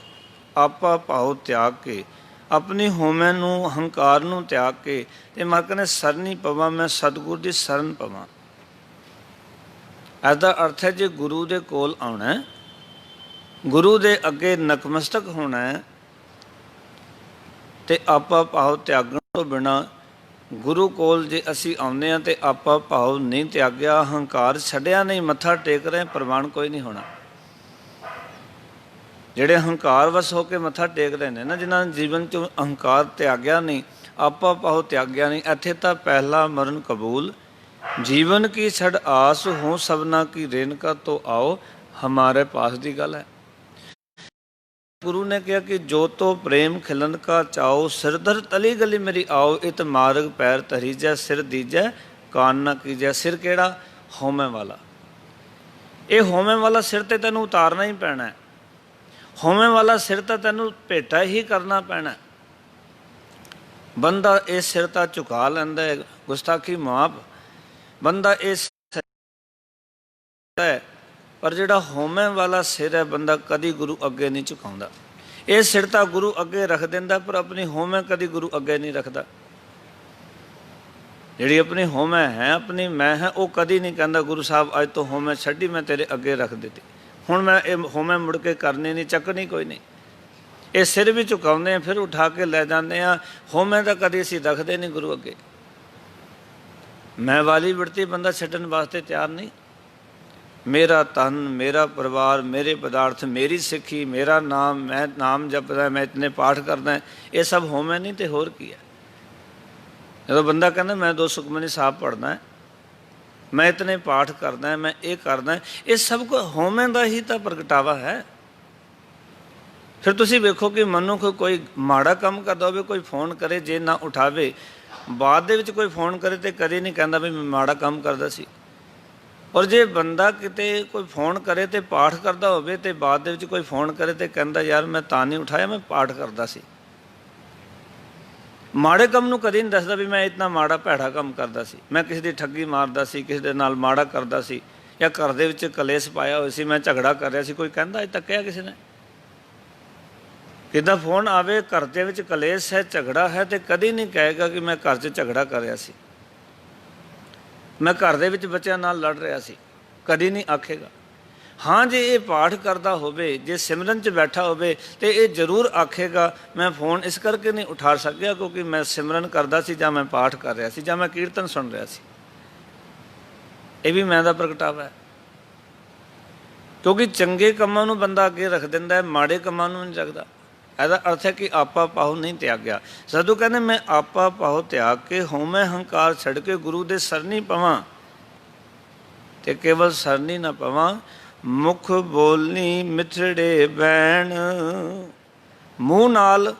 A: ਆਪਾ ਭਾਉ ਤਿਆਗ ਕੇ, ਆਪਣੀ ਹੋਮੈ ਨੂੰ, ਹੰਕਾਰ ਨੂੰ ਤਿਆਗ ਕੇ, ਤੇ ਮਰ ਕਹਿੰਦੇ ਸਰਨੀ ਪਵਾਂ, ਮੈਂ ਸਤਿਗੁਰੂ ਦੀ ਸਰਨ ਪਵਾਂ। ਇਹਦਾ ਅਰਥ ਹੈ ਜੇ ਗੁਰੂ ਦੇ ਕੋਲ ਆਉਣਾ, ਗੁਰੂ ਦੇ ਅੱਗੇ ਨਤਮਸਤਕ ਹੋਣਾ ਹੈ, ਤੇ ਆਪਾ ਭਾਵ ਤਿਆਗਣ ਤੋਂ ਬਿਨਾਂ ਗੁਰੂ ਕੋਲ ਜੇ ਅਸੀਂ ਆਉਂਦੇ ਹਾਂ ਤੇ ਆਪਾ ਭਾਵ ਨਹੀਂ ਤਿਆਗਿਆ, ਹੰਕਾਰ ਛੱਡਿਆ ਨਹੀਂ, ਮੱਥਾ ਟੇਕ ਰਹੇ, ਪ੍ਰਵਾਨ ਕੋਈ ਨਹੀਂ ਹੋਣਾ। ਜਿਹੜੇ ਹੰਕਾਰ ਵਸ ਹੋ ਕੇ ਮੱਥਾ ਟੇਕ ਰਹੇ ਨੇ ਨਾ, ਜਿਨ੍ਹਾਂ ਨੇ ਜੀਵਨ 'ਚ ਅਹੰਕਾਰ ਤਿਆਗਿਆ ਨਹੀਂ, ਆਪਾ ਭਾਵ ਤਿਆਗਿਆ ਨਹੀਂ, ਇੱਥੇ ਤਾਂ ਪਹਿਲਾ ਮਰਨ ਕਬੂਲ। ਜੀਵਨ ਕੀ ਛੜ ਆਸ ਹੋ ਸਭਨਾ ਕੀ ਰੇਨਕਾ ਤੋਂ ਆਓ ਹਮਾਰੇ ਪਾਸ ਦੀ ਗੱਲ ਹੈ। ਗੁਰੂ ਨੇ ਕਿਹਾ ਕਿ ਜੋ ਤੋ ਪ੍ਰੇਮ ਖਿਲਨ ਕਾ ਚਾਓ, ਸਿਰਧਰ ਤਲੀ ਗਲੀ ਮੇਰੀ ਆਓ, ਇਤ ਮਾਰਗ ਪੈਰ ਧਰੀਜੈ, ਸਿਰ ਦੀਜੈ ਕਾਨ ਨਾ ਕੀਜੈ। ਸਿਰ ਕਿਹੜਾ? ਹਉਮੈ ਵਾਲਾ। ਇਹ ਹਉਮੈ ਵਾਲਾ ਸਿਰ ਤੇ ਤੈਨੂੰ ਉਤਾਰਨਾ ਹੀ ਪੈਣਾ। ਹਉਮੈ ਵਾਲਾ ਸਿਰ ਤਾਂ ਤੈਨੂੰ ਭੇਟਾ ਹੀ ਕਰਨਾ ਪੈਣਾ। ਬੰਦਾ ਇਹ ਸਿਰ ਤਾਂ ਝੁਕਾ ਲੈਂਦਾ ਹੈ, ਗੁਸਤਾਖੀ ਮਾਫ, ਬੰਦਾ ਇਸ ਹੈ, ਪਰ ਜਿਹੜਾ ਹਉਮੈ ਵਾਲਾ ਸਿਰ ਹੈ, ਬੰਦਾ ਕਦੀ ਗੁਰੂ ਅੱਗੇ ਨਹੀਂ ਝੁਕਾਉਂਦਾ। ਇਹ ਸਿਰ ਤਾਂ ਗੁਰੂ ਅੱਗੇ ਰੱਖ ਦਿੰਦਾ, ਪਰ ਆਪਣੀ ਹਉਮੈ ਕਦੀ ਗੁਰੂ ਅੱਗੇ ਨਹੀਂ ਰੱਖਦਾ। ਜਿਹੜੀ ਆਪਣੀ ਹਉਮੈ ਹੈ, ਆਪਣੀ ਮੈਂ ਹੈ, ਉਹ ਕਦੀ ਨਹੀਂ ਕਹਿੰਦਾ ਗੁਰੂ ਸਾਹਿਬ ਅੱਜ ਤੋਂ ਹਉਮੈ ਛੱਡੀ, ਮੈਂ ਤੇਰੇ ਅੱਗੇ ਰੱਖ ਦਿੱਤੀ, ਹੁਣ ਮੈਂ ਇਹ ਹਉਮੈ ਮੁੜ ਕੇ ਕਰਨੀ ਨਹੀਂ, ਚੱਕਣੀ ਕੋਈ ਨਹੀਂ। ਇਹ ਸਿਰ ਵੀ ਝੁਕਾਉਂਦੇ ਹਾਂ, ਫਿਰ ਉਠਾ ਕੇ ਲੈ ਜਾਂਦੇ ਹਾਂ। ਹਉਮੈ ਤਾਂ ਕਦੀ ਅਸੀਂ ਰੱਖਦੇ ਨਹੀਂ ਗੁਰੂ ਅੱਗੇ। ਮੈਂ ਵਾਲੀ ਬਿਰਤੀ ਬੰਦਾ ਛੱਡਣ ਵਾਸਤੇ ਤਿਆਰ ਨਹੀਂ। ਮੇਰਾ ਤਨ, ਮੇਰਾ ਪਰਿਵਾਰ, ਮੇਰੇ ਪਦਾਰਥ, ਮੇਰੀ ਸਿੱਖੀ, ਮੇਰਾ ਨਾਮ, ਮੈਂ ਨਾਮ ਜਪਦਾ, ਮੈਂ ਇਤਨੇ ਪਾਠ ਕਰਦਾ, ਇਹ ਸਭ ਹਉਮੈ ਨਹੀਂ ਤੇ ਹੋਰ ਕੀ ਹੈ? ਜਦੋਂ ਬੰਦਾ ਕਹਿੰਦਾ ਮੈਂ 2 ਸੁਖਮਨੀ ਸਾਹਿਬ ਪੜ੍ਹਦਾ, ਮੈਂ ਇਤਨੇ ਪਾਠ ਕਰਦਾ, ਮੈਂ ਇਹ ਕਰਦਾ, ਇਹ ਸਭ ਕੁਝ ਹਉਮੈ ਦਾ ਹੀ ਤਾਂ ਪ੍ਰਗਟਾਵਾ ਹੈ। ਫਿਰ ਤੁਸੀਂ ਵੇਖੋ ਕਿ ਮਨੁੱਖ ਕੋਈ ਮਾੜਾ ਕੰਮ ਕਰਦਾ ਹੋਵੇ, ਕੋਈ ਫੋਨ ਕਰੇ, ਜੇ ਨਾ ਉਠਾਵੇ, ਬਾਅਦ ਦੇ ਵਿੱਚ ਕੋਈ ਫੋਨ ਕਰੇ ਤੇ ਕਦੇ ਨਹੀਂ ਕਹਿੰਦਾ ਵੀ ਮੈਂ ਮਾੜਾ ਕੰਮ ਕਰਦਾ ਸੀ। ਔਰ ਜੇ ਬੰਦਾ ਕਿਤੇ ਕੋਈ ਫੋਨ ਕਰੇ ਤੇ ਪਾਠ ਕਰਦਾ ਹੋਵੇ, ਤੇ ਬਾਅਦ ਦੇ ਵਿੱਚ ਕੋਈ ਫੋਨ ਕਰੇ ਤੇ ਕਹਿੰਦਾ ਯਾਰ ਮੈਂ ਤਾਂ ਨਹੀਂ ਉਠਾਇਆ, ਮੈਂ ਪਾਠ ਕਰਦਾ ਸੀ। ਮਾੜੇ ਕੰਮ ਨੂੰ ਕਦੇ ਨਹੀਂ ਦੱਸਦਾ ਵੀ ਮੈਂ ਇਤਨਾ ਮਾੜਾ ਭੈੜਾ ਕੰਮ ਕਰਦਾ ਸੀ, ਮੈਂ ਕਿਸੇ ਦੀ ਠੱਗੀ ਮਾਰਦਾ ਸੀ, ਕਿਸੇ ਦੇ ਨਾਲ ਮਾੜਾ ਕਰਦਾ ਸੀ, ਜਾਂ ਘਰ ਦੇ ਵਿੱਚ ਕਲੇਸ਼ ਪਾਇਆ ਹੋਇਆ ਸੀ, ਮੈਂ ਝਗੜਾ ਕਰ ਰਿਹਾ ਸੀ। ਕੋਈ ਕਹਿੰਦਾ ਅਜੇ ਤੱਕ ਕਿਹਾ ਕਿਸੇ ਨੇ? ਕਿੱਦਾਂ ਫੋਨ ਆਵੇ ਘਰ ਦੇ ਵਿੱਚ ਕਲੇਸ਼ ਹੈ, ਝਗੜਾ ਹੈ, ਤੇ ਕਦੀ ਨਹੀਂ ਕਹੇਗਾ ਕਿ ਮੈਂ ਘਰ 'ਚ ਝਗੜਾ ਕਰ ਰਿਹਾ ਸੀ, ਮੈਂ ਘਰ ਦੇ ਵਿੱਚ ਬੱਚਿਆਂ ਨਾਲ ਲੜ ਰਿਹਾ ਸੀ, ਕਦੀ ਨਹੀਂ ਆਖੇਗਾ। हाँ जे ये पाठ करता होवे, जे सिमरन च बैठा होवे तो ये जरूर आखेगा मैं फोन इस करके नहीं उठा सकिया क्योंकि मैं सिमरन करता सी जां मैं पाठ कर रहा सी जां मैं कीर्तन सुन रहा सी। ये भी मैं दा प्रगटावा है, क्योंकि चंगे कामां नूं बंदा अगे रख दिंदा है, माड़े कामां नूं नहीं रखदा। ਇਹਦਾ अर्थ है कि आपा पाहो नहीं त्याग्या। साधु कहते मैं आपा पाहो त्याग के होमै हंकार छड़ के गुरु दे सरनी पवां, ते केवल सरनी ना पवां मुख बोलनी मिठड़े बैण। मूँह नाल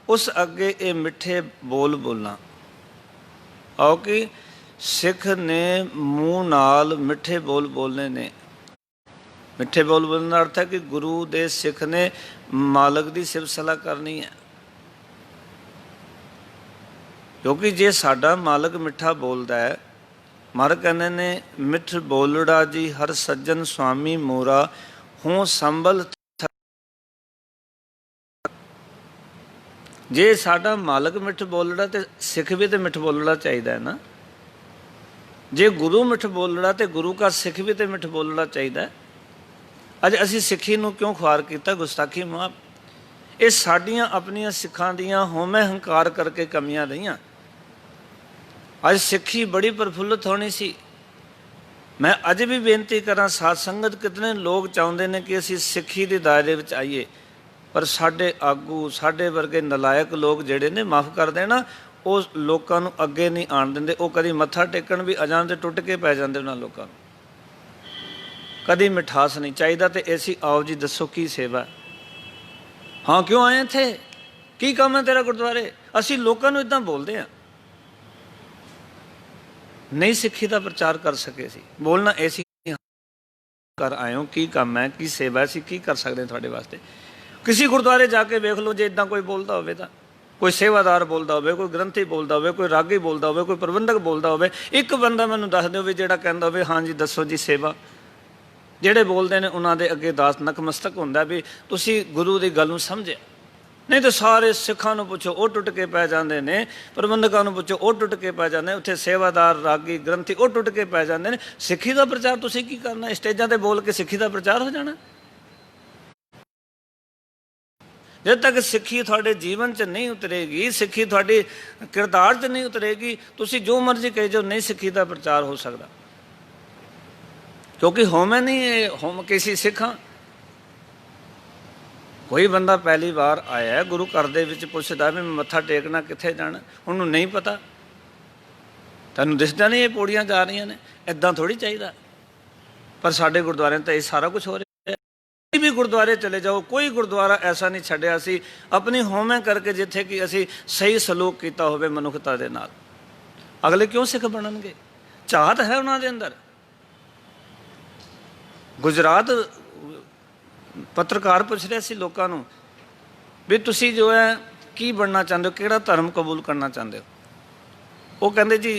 A: उस अगे ये मिठे बोल बोलना। आओ कि सिख ने मूँह नाल मिठे बोल बोलने ने। मिठे बोल बोलने का अर्थ है कि गुरु दे सिख ने मालक की सिफ सलाह करनी है, क्योंकि जे साडा मालक मिठा बोलता है, महाराज कहते ने मिठ बोलड़ा जी हर सज्जन स्वामी मोरा हों संभल। जे साडा मालक मिठ बोलड़ा तो सिख भी तो मिठ बोलड़ा चाहिए है ना। जे गुरु मिठ बोलड़ा तो गुरु का सिख भी तो मिठ बोलड़ा चाहिए। अज असी सिखी नूं क्यों खुआर किया गुस्ताखी माफ, ये साडियां अपनियां सिखां दियां होमे हंकार करके कमियां रहियां। अज सिखी बड़ी प्रफुल्लित होनी सी। मैं अज भी बेनती करा साध संगत, कितने लोग चाहते हैं कि असी सिखी के दायरे में आईए, पर साडे आगू साडे वर्गे नलायक लोग जिहड़े ने माफ़ कर देना, वो लोगों नूं अगे नहीं आण दिंदे। वो कभी मत्था टेकण भी आ जाण ते टुट के पै जांदे उन्हां लोकां नूं। कदी मिठास नहीं चाहिए। तो ऐसी आओ जी दसो की सेवा है? हाँ क्यों आए थे, की काम है तेरा गुरुद्वारे? असी लोगों को इदा बोलते हैं, नहीं सिखी का प्रचार कर सके सी। बोलना ऐसी कर आए हो, की काम है, की सेवा है, की कर सकते हैं थोड़े वास्ते। किसी गुरुद्वारे जाके वेख लो, जो इदा कोई बोलता हो, कोई सेवादार बोलता हो, कोई ग्रंथी बोलता हो, कोई रागी बोलता हो, कोई प्रबंधक बोलता हो, एक बंदा मैनू दस दो भी जो कहता हो हाँ जी दसो जी सेवा। ਜਿਹੜੇ बोलते हैं उन्होंने अगे दास नकमस्तक होंदा भी तुसी गुरु की गल नूं समझिया। नहीं तो सारे सिखां नूं पुछो वो टुट के पै जाते हैं, प्रबंधकों नूं पुछो वो टुट के पै जाते हैं, उत्थे सेवादार रागी ग्रंथी वो टुट के पै जाते हैं। सिखी का प्रचार तुसी की करना? स्टेजां ते बोल के सिखी का प्रचार हो जाना? जब तक सिखी थोड़े जीवन च नहीं उतरेगी, सिखी थोड़ी किरदार च नहीं उतरेगी, तुसी जो मर्जी कह जाओ, नहीं सिखी का प्रचार हो सकता। क्योंकि होमे नहीं होम किसी सिखा। कोई बंदा पहली बार आया है गुरु घर दे विच पुछदा भी मैं मत्था टेकना कित्थे जाना, उन्होंने नहीं पता, तैनूं दिसदा नहीं ये पौड़ियां जा रही ने, इदां थोड़ी चाहिए। पर साडे गुरुद्वारे तो ये सारा कुछ हो रहा है। कोई भी गुरुद्वारे चले जाओ, कोई गुरुद्वारा ऐसा नहीं छड्डिया सी अपनी होमे करके जिथे कि असी सही सलूक किया होवे मनुखता दे नाल। अगले क्यों सिख बनणगे? चाहत है उन्हां दे अंदर। गुजरात पत्रकार पूछ रहे सी लोगों को भी तुसी जो है की बनना चाहते हो, किहड़ा धर्म कबूल करना चाहते हो? वो कहते जी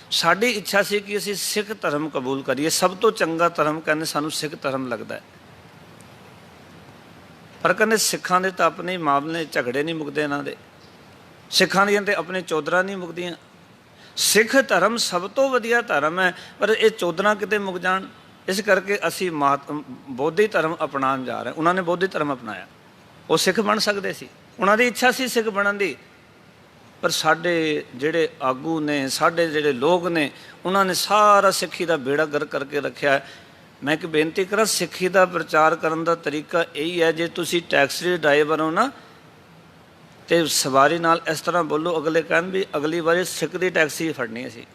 A: साड़ी इच्छा सी कि असी सिख धर्म कबूल करिए, सब तो चंगा धर्म कहते सानू सिख धर्म लगता है। पर कहते सिखां दे तो अपने मामले झगड़े नहीं मुकते, इन्हां दे सिखां दियां ते अपने चौधरां नहीं मुकदियां। सिख धर्म सब तो वधिया धर्म है, पर ये चौधरां किते मुक जाण, इस करके असी बौद्धी धर्म अपनाउण जा रहे। उन्होंने बौद्धी धर्म अपनाया, वो सिख बन सकते सी, उन्होंने इच्छा सी सिख बनन दी। पर साडे जिहड़े आगू ने, साडे जिहड़े लोग ने, उन्होंने सारा सिखी का बेड़ा गर करके रखा है। मैं एक बेनती करा, सिखी का प्रचार करने का तरीका यही है, जे तुसी टैक्सी ड्राइवर हो ना तो सवारी नाल इस तरह बोलो, अगले कहन भी अगली बारी सिख की टैक्सी फड़नी असी।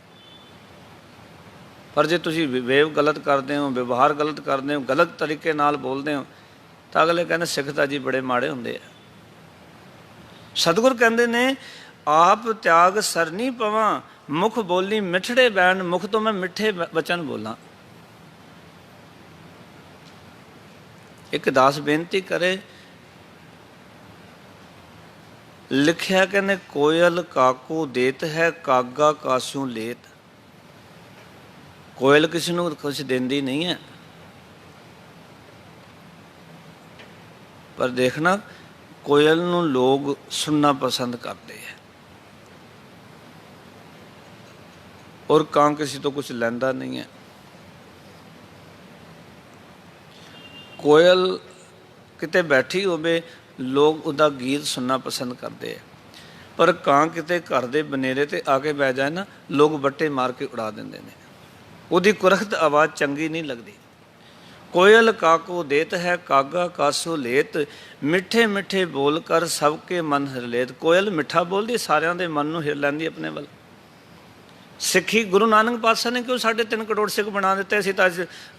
A: पर जे तुसी वेव गलत करते हो, व्यवहार गलत करते हो, गलत तरीके नाल बोलते हो, तो अगले कहते सिख तां जी बड़े माड़े होंदे आ। सतगुर कहते ने आप त्याग सरनी पवां मुख बोली मिठड़े बैण, मुख तो मैं मिठे वचन बोला। एक दास बेनती करे, लिखिया कहने कोयल काको देत है, कागा कास्यों लेत। कोयल किसी को कुछ देंदी नहीं है, पर देखना कोयल नूं लोग सुनना पसंद करते हैं, और कां किसी तो कुछ लैंदा नहीं है। ਕੋਇਲ ਕਿਤੇ ਬੈਠੀ ਹੋਵੇ, ਲੋਕ ਉਹਦਾ ਗੀਤ ਸੁਣਨਾ ਪਸੰਦ ਕਰਦੇ ਆ, ਪਰ ਕਾਂ ਕਿਤੇ ਘਰ ਦੇ ਬਨੇਰੇ 'ਤੇ ਆ ਕੇ ਬਹਿ ਜਾਏ ਨਾ, ਲੋਕ ਵੱਟੇ ਮਾਰ ਕੇ ਉਡਾ ਦਿੰਦੇ ਨੇ। ਉਹਦੀ ਕੁਰਖਤ ਆਵਾਜ਼ ਚੰਗੀ ਨਹੀਂ ਲੱਗਦੀ। ਕੋਇਲ ਕਾਕੋ ਦੇਤ ਹੈ, ਕਾਗਾ ਕਾਸੋ ਲੇਤ, ਮਿੱਠੇ ਮਿੱਠੇ ਬੋਲ ਕਰ ਸਭ ਕੇ ਮਨ ਹਿਰਲੇਤ। ਕੋਇਲ ਮਿੱਠਾ ਬੋਲਦੀ, ਸਾਰਿਆਂ ਦੇ ਮਨ ਨੂੰ ਹਿਰ ਲੈਂਦੀ ਆਪਣੇ ਵੱਲ। ਸਿੱਖੀ ਗੁਰੂ ਨਾਨਕ ਪਾਤਸ਼ਾਹ ਨੇ ਕਿਉਂ 3.5 ਕਰੋੜ ਸਿੱਖ ਬਣਾ ਦਿੱਤੇ, ਅਸੀਂ ਤਾਂ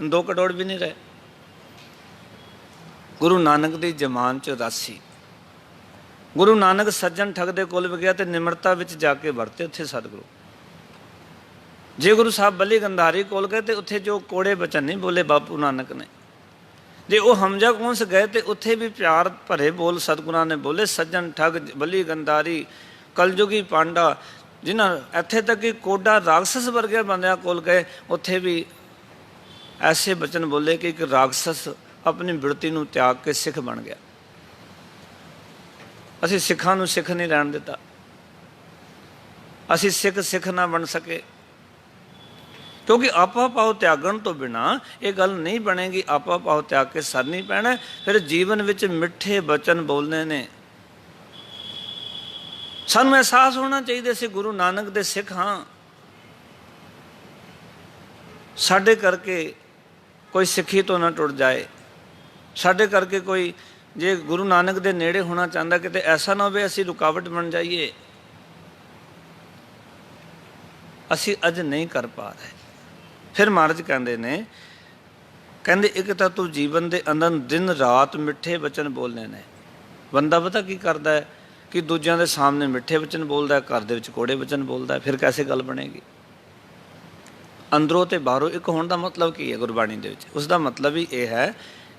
A: 2 ਕਰੋੜ ਵੀ ਨਹੀਂ ਰਹੇ। ਗੁਰੂ ਨਾਨਕ ਦੀ ਜਮਾਨ 84। ਗੁਰੂ ਨਾਨਕ ਸੱਜਣ ਠੱਗ ਦੇ ਕੋਲ ਵੀ ਗਿਆ ਤੇ ਨਿਮਰਤਾ ਵਿੱਚ ਜਾ ਕੇ ਵਰਤੇ ਉੱਥੇ ਸਤਿਗੁਰੂ। ਜੇ ਗੁਰੂ ਸਾਹਿਬ ਬੱਲੀ ਗੰਧਾਰੀ ਕੋਲ ਗਏ ਤੇ ਉੱਥੇ ਜੋ ਕੋੜੇ ਬਚਨ ਨਹੀਂ ਬੋਲੇ ਬਾਪੂ ਨਾਨਕ ਨੇ। ਜੇ ਉਹ ਹਮਜਾ ਕੌਂਸ ਗਏ ਤੇ ਉੱਥੇ ਵੀ ਪਿਆਰ ਭਰੇ ਬੋਲ ਸਤਿਗੁਰਾਂ ਨੇ ਬੋਲੇ। ਸੱਜਣ ਠੱਗ, ਬੱਲੀ ਗੰਧਾਰੀ, ਕਲਯੁਗੀ ਪਾਂਡਾ, ਜਿਨ੍ਹਾਂ ਇੱਥੇ ਤੱਕ ਕਿ ਕੋਡਾ ਰਾਖਸਸ ਵਰਗੇ ਬੰਦਿਆਂ ਕੋਲ ਗਏ, ਉੱਥੇ ਵੀ ਐਸੇ ਬਚਨ ਬੋਲੇ ਕਿ ਇੱਕ ਰਾਖਸਸ ਆਪਣੀ ਬਿਰਤੀ ਨੂੰ ਤਿਆਗ ਕੇ ਸਿੱਖ ਬਣ ਗਿਆ। ਅਸੀਂ ਸਿੱਖਾਂ ਨੂੰ ਸਿੱਖ ਨਹੀਂ ਰਹਿਣ ਦਿੱਤਾ। ਅਸੀਂ ਸਿੱਖ ਨਾ ਬਣ ਸਕੇ, ਕਿਉਂਕਿ ਆਪਾ ਪਾਓ ਤਿਆਗਣ ਤੋਂ ਬਿਨਾਂ ਇਹ ਗੱਲ ਨਹੀਂ ਬਣੇਗੀ। ਆਪਾ ਪਾਓ ਤਿਆਗ ਕੇ ਸਰ ਨਹੀਂ ਪੈਣਾ। ਫਿਰ ਜੀਵਨ ਵਿੱਚ ਮਿੱਠੇ ਬਚਨ ਬੋਲਣੇ ਨੇ। ਸਾਨੂੰ ਅਹਿਸਾਸ ਹੋਣਾ ਚਾਹੀਦਾ ਸੀ ਗੁਰੂ ਨਾਨਕ ਦੇ ਸਿੱਖ ਹਾਂ। ਸਾਡੇ ਕਰਕੇ ਕੋਈ ਸਿੱਖੀ ਤੋਂ ਨਾ ਟੁੱਟ ਜਾਏ। ਸਾਡੇ ਕਰਕੇ ਕੋਈ ਜੇ ਗੁਰੂ ਨਾਨਕ ਦੇ ਨੇੜੇ ਹੋਣਾ ਚਾਹੁੰਦਾ, ਕਿਤੇ ਐਸਾ ਨਾ ਹੋਵੇ ਅਸੀਂ ਰੁਕਾਵਟ ਬਣ ਜਾਈਏ। ਅਸੀਂ ਅੱਜ ਨਹੀਂ ਕਰ ਪਾ ਰਹੇ। ਫਿਰ ਮਹਾਰਾਜ ਕਹਿੰਦੇ ਨੇ, ਕਹਿੰਦੇ ਇੱਕ ਤਾਂ ਤੂੰ ਜੀਵਨ ਦੇ ਅੰਦਰ ਦਿਨ ਰਾਤ ਮਿੱਠੇ ਬਚਨ ਬੋਲਣੇ ਨੇ। ਬੰਦਾ ਪਤਾ ਕੀ ਕਰਦਾ ਹੈ ਕਿ ਦੂਜਿਆਂ ਦੇ ਸਾਹਮਣੇ ਮਿੱਠੇ ਬਚਨ ਬੋਲਦਾ, ਘਰ ਦੇ ਵਿੱਚ ਕੋੜੇ ਬਚਨ ਬੋਲਦਾ, ਫਿਰ ਕੈਸੇ ਗੱਲ ਬਣੇਗੀ। ਅੰਦਰੋਂ ਤੇ ਬਾਹਰੋਂ ਇੱਕ ਹੋਣ ਦਾ ਮਤਲਬ ਕੀ ਹੈ ਗੁਰਬਾਣੀ ਦੇ ਵਿੱਚ? ਉਸ ਦਾ ਮਤਲਬ ਹੀ ਇਹ ਹੈ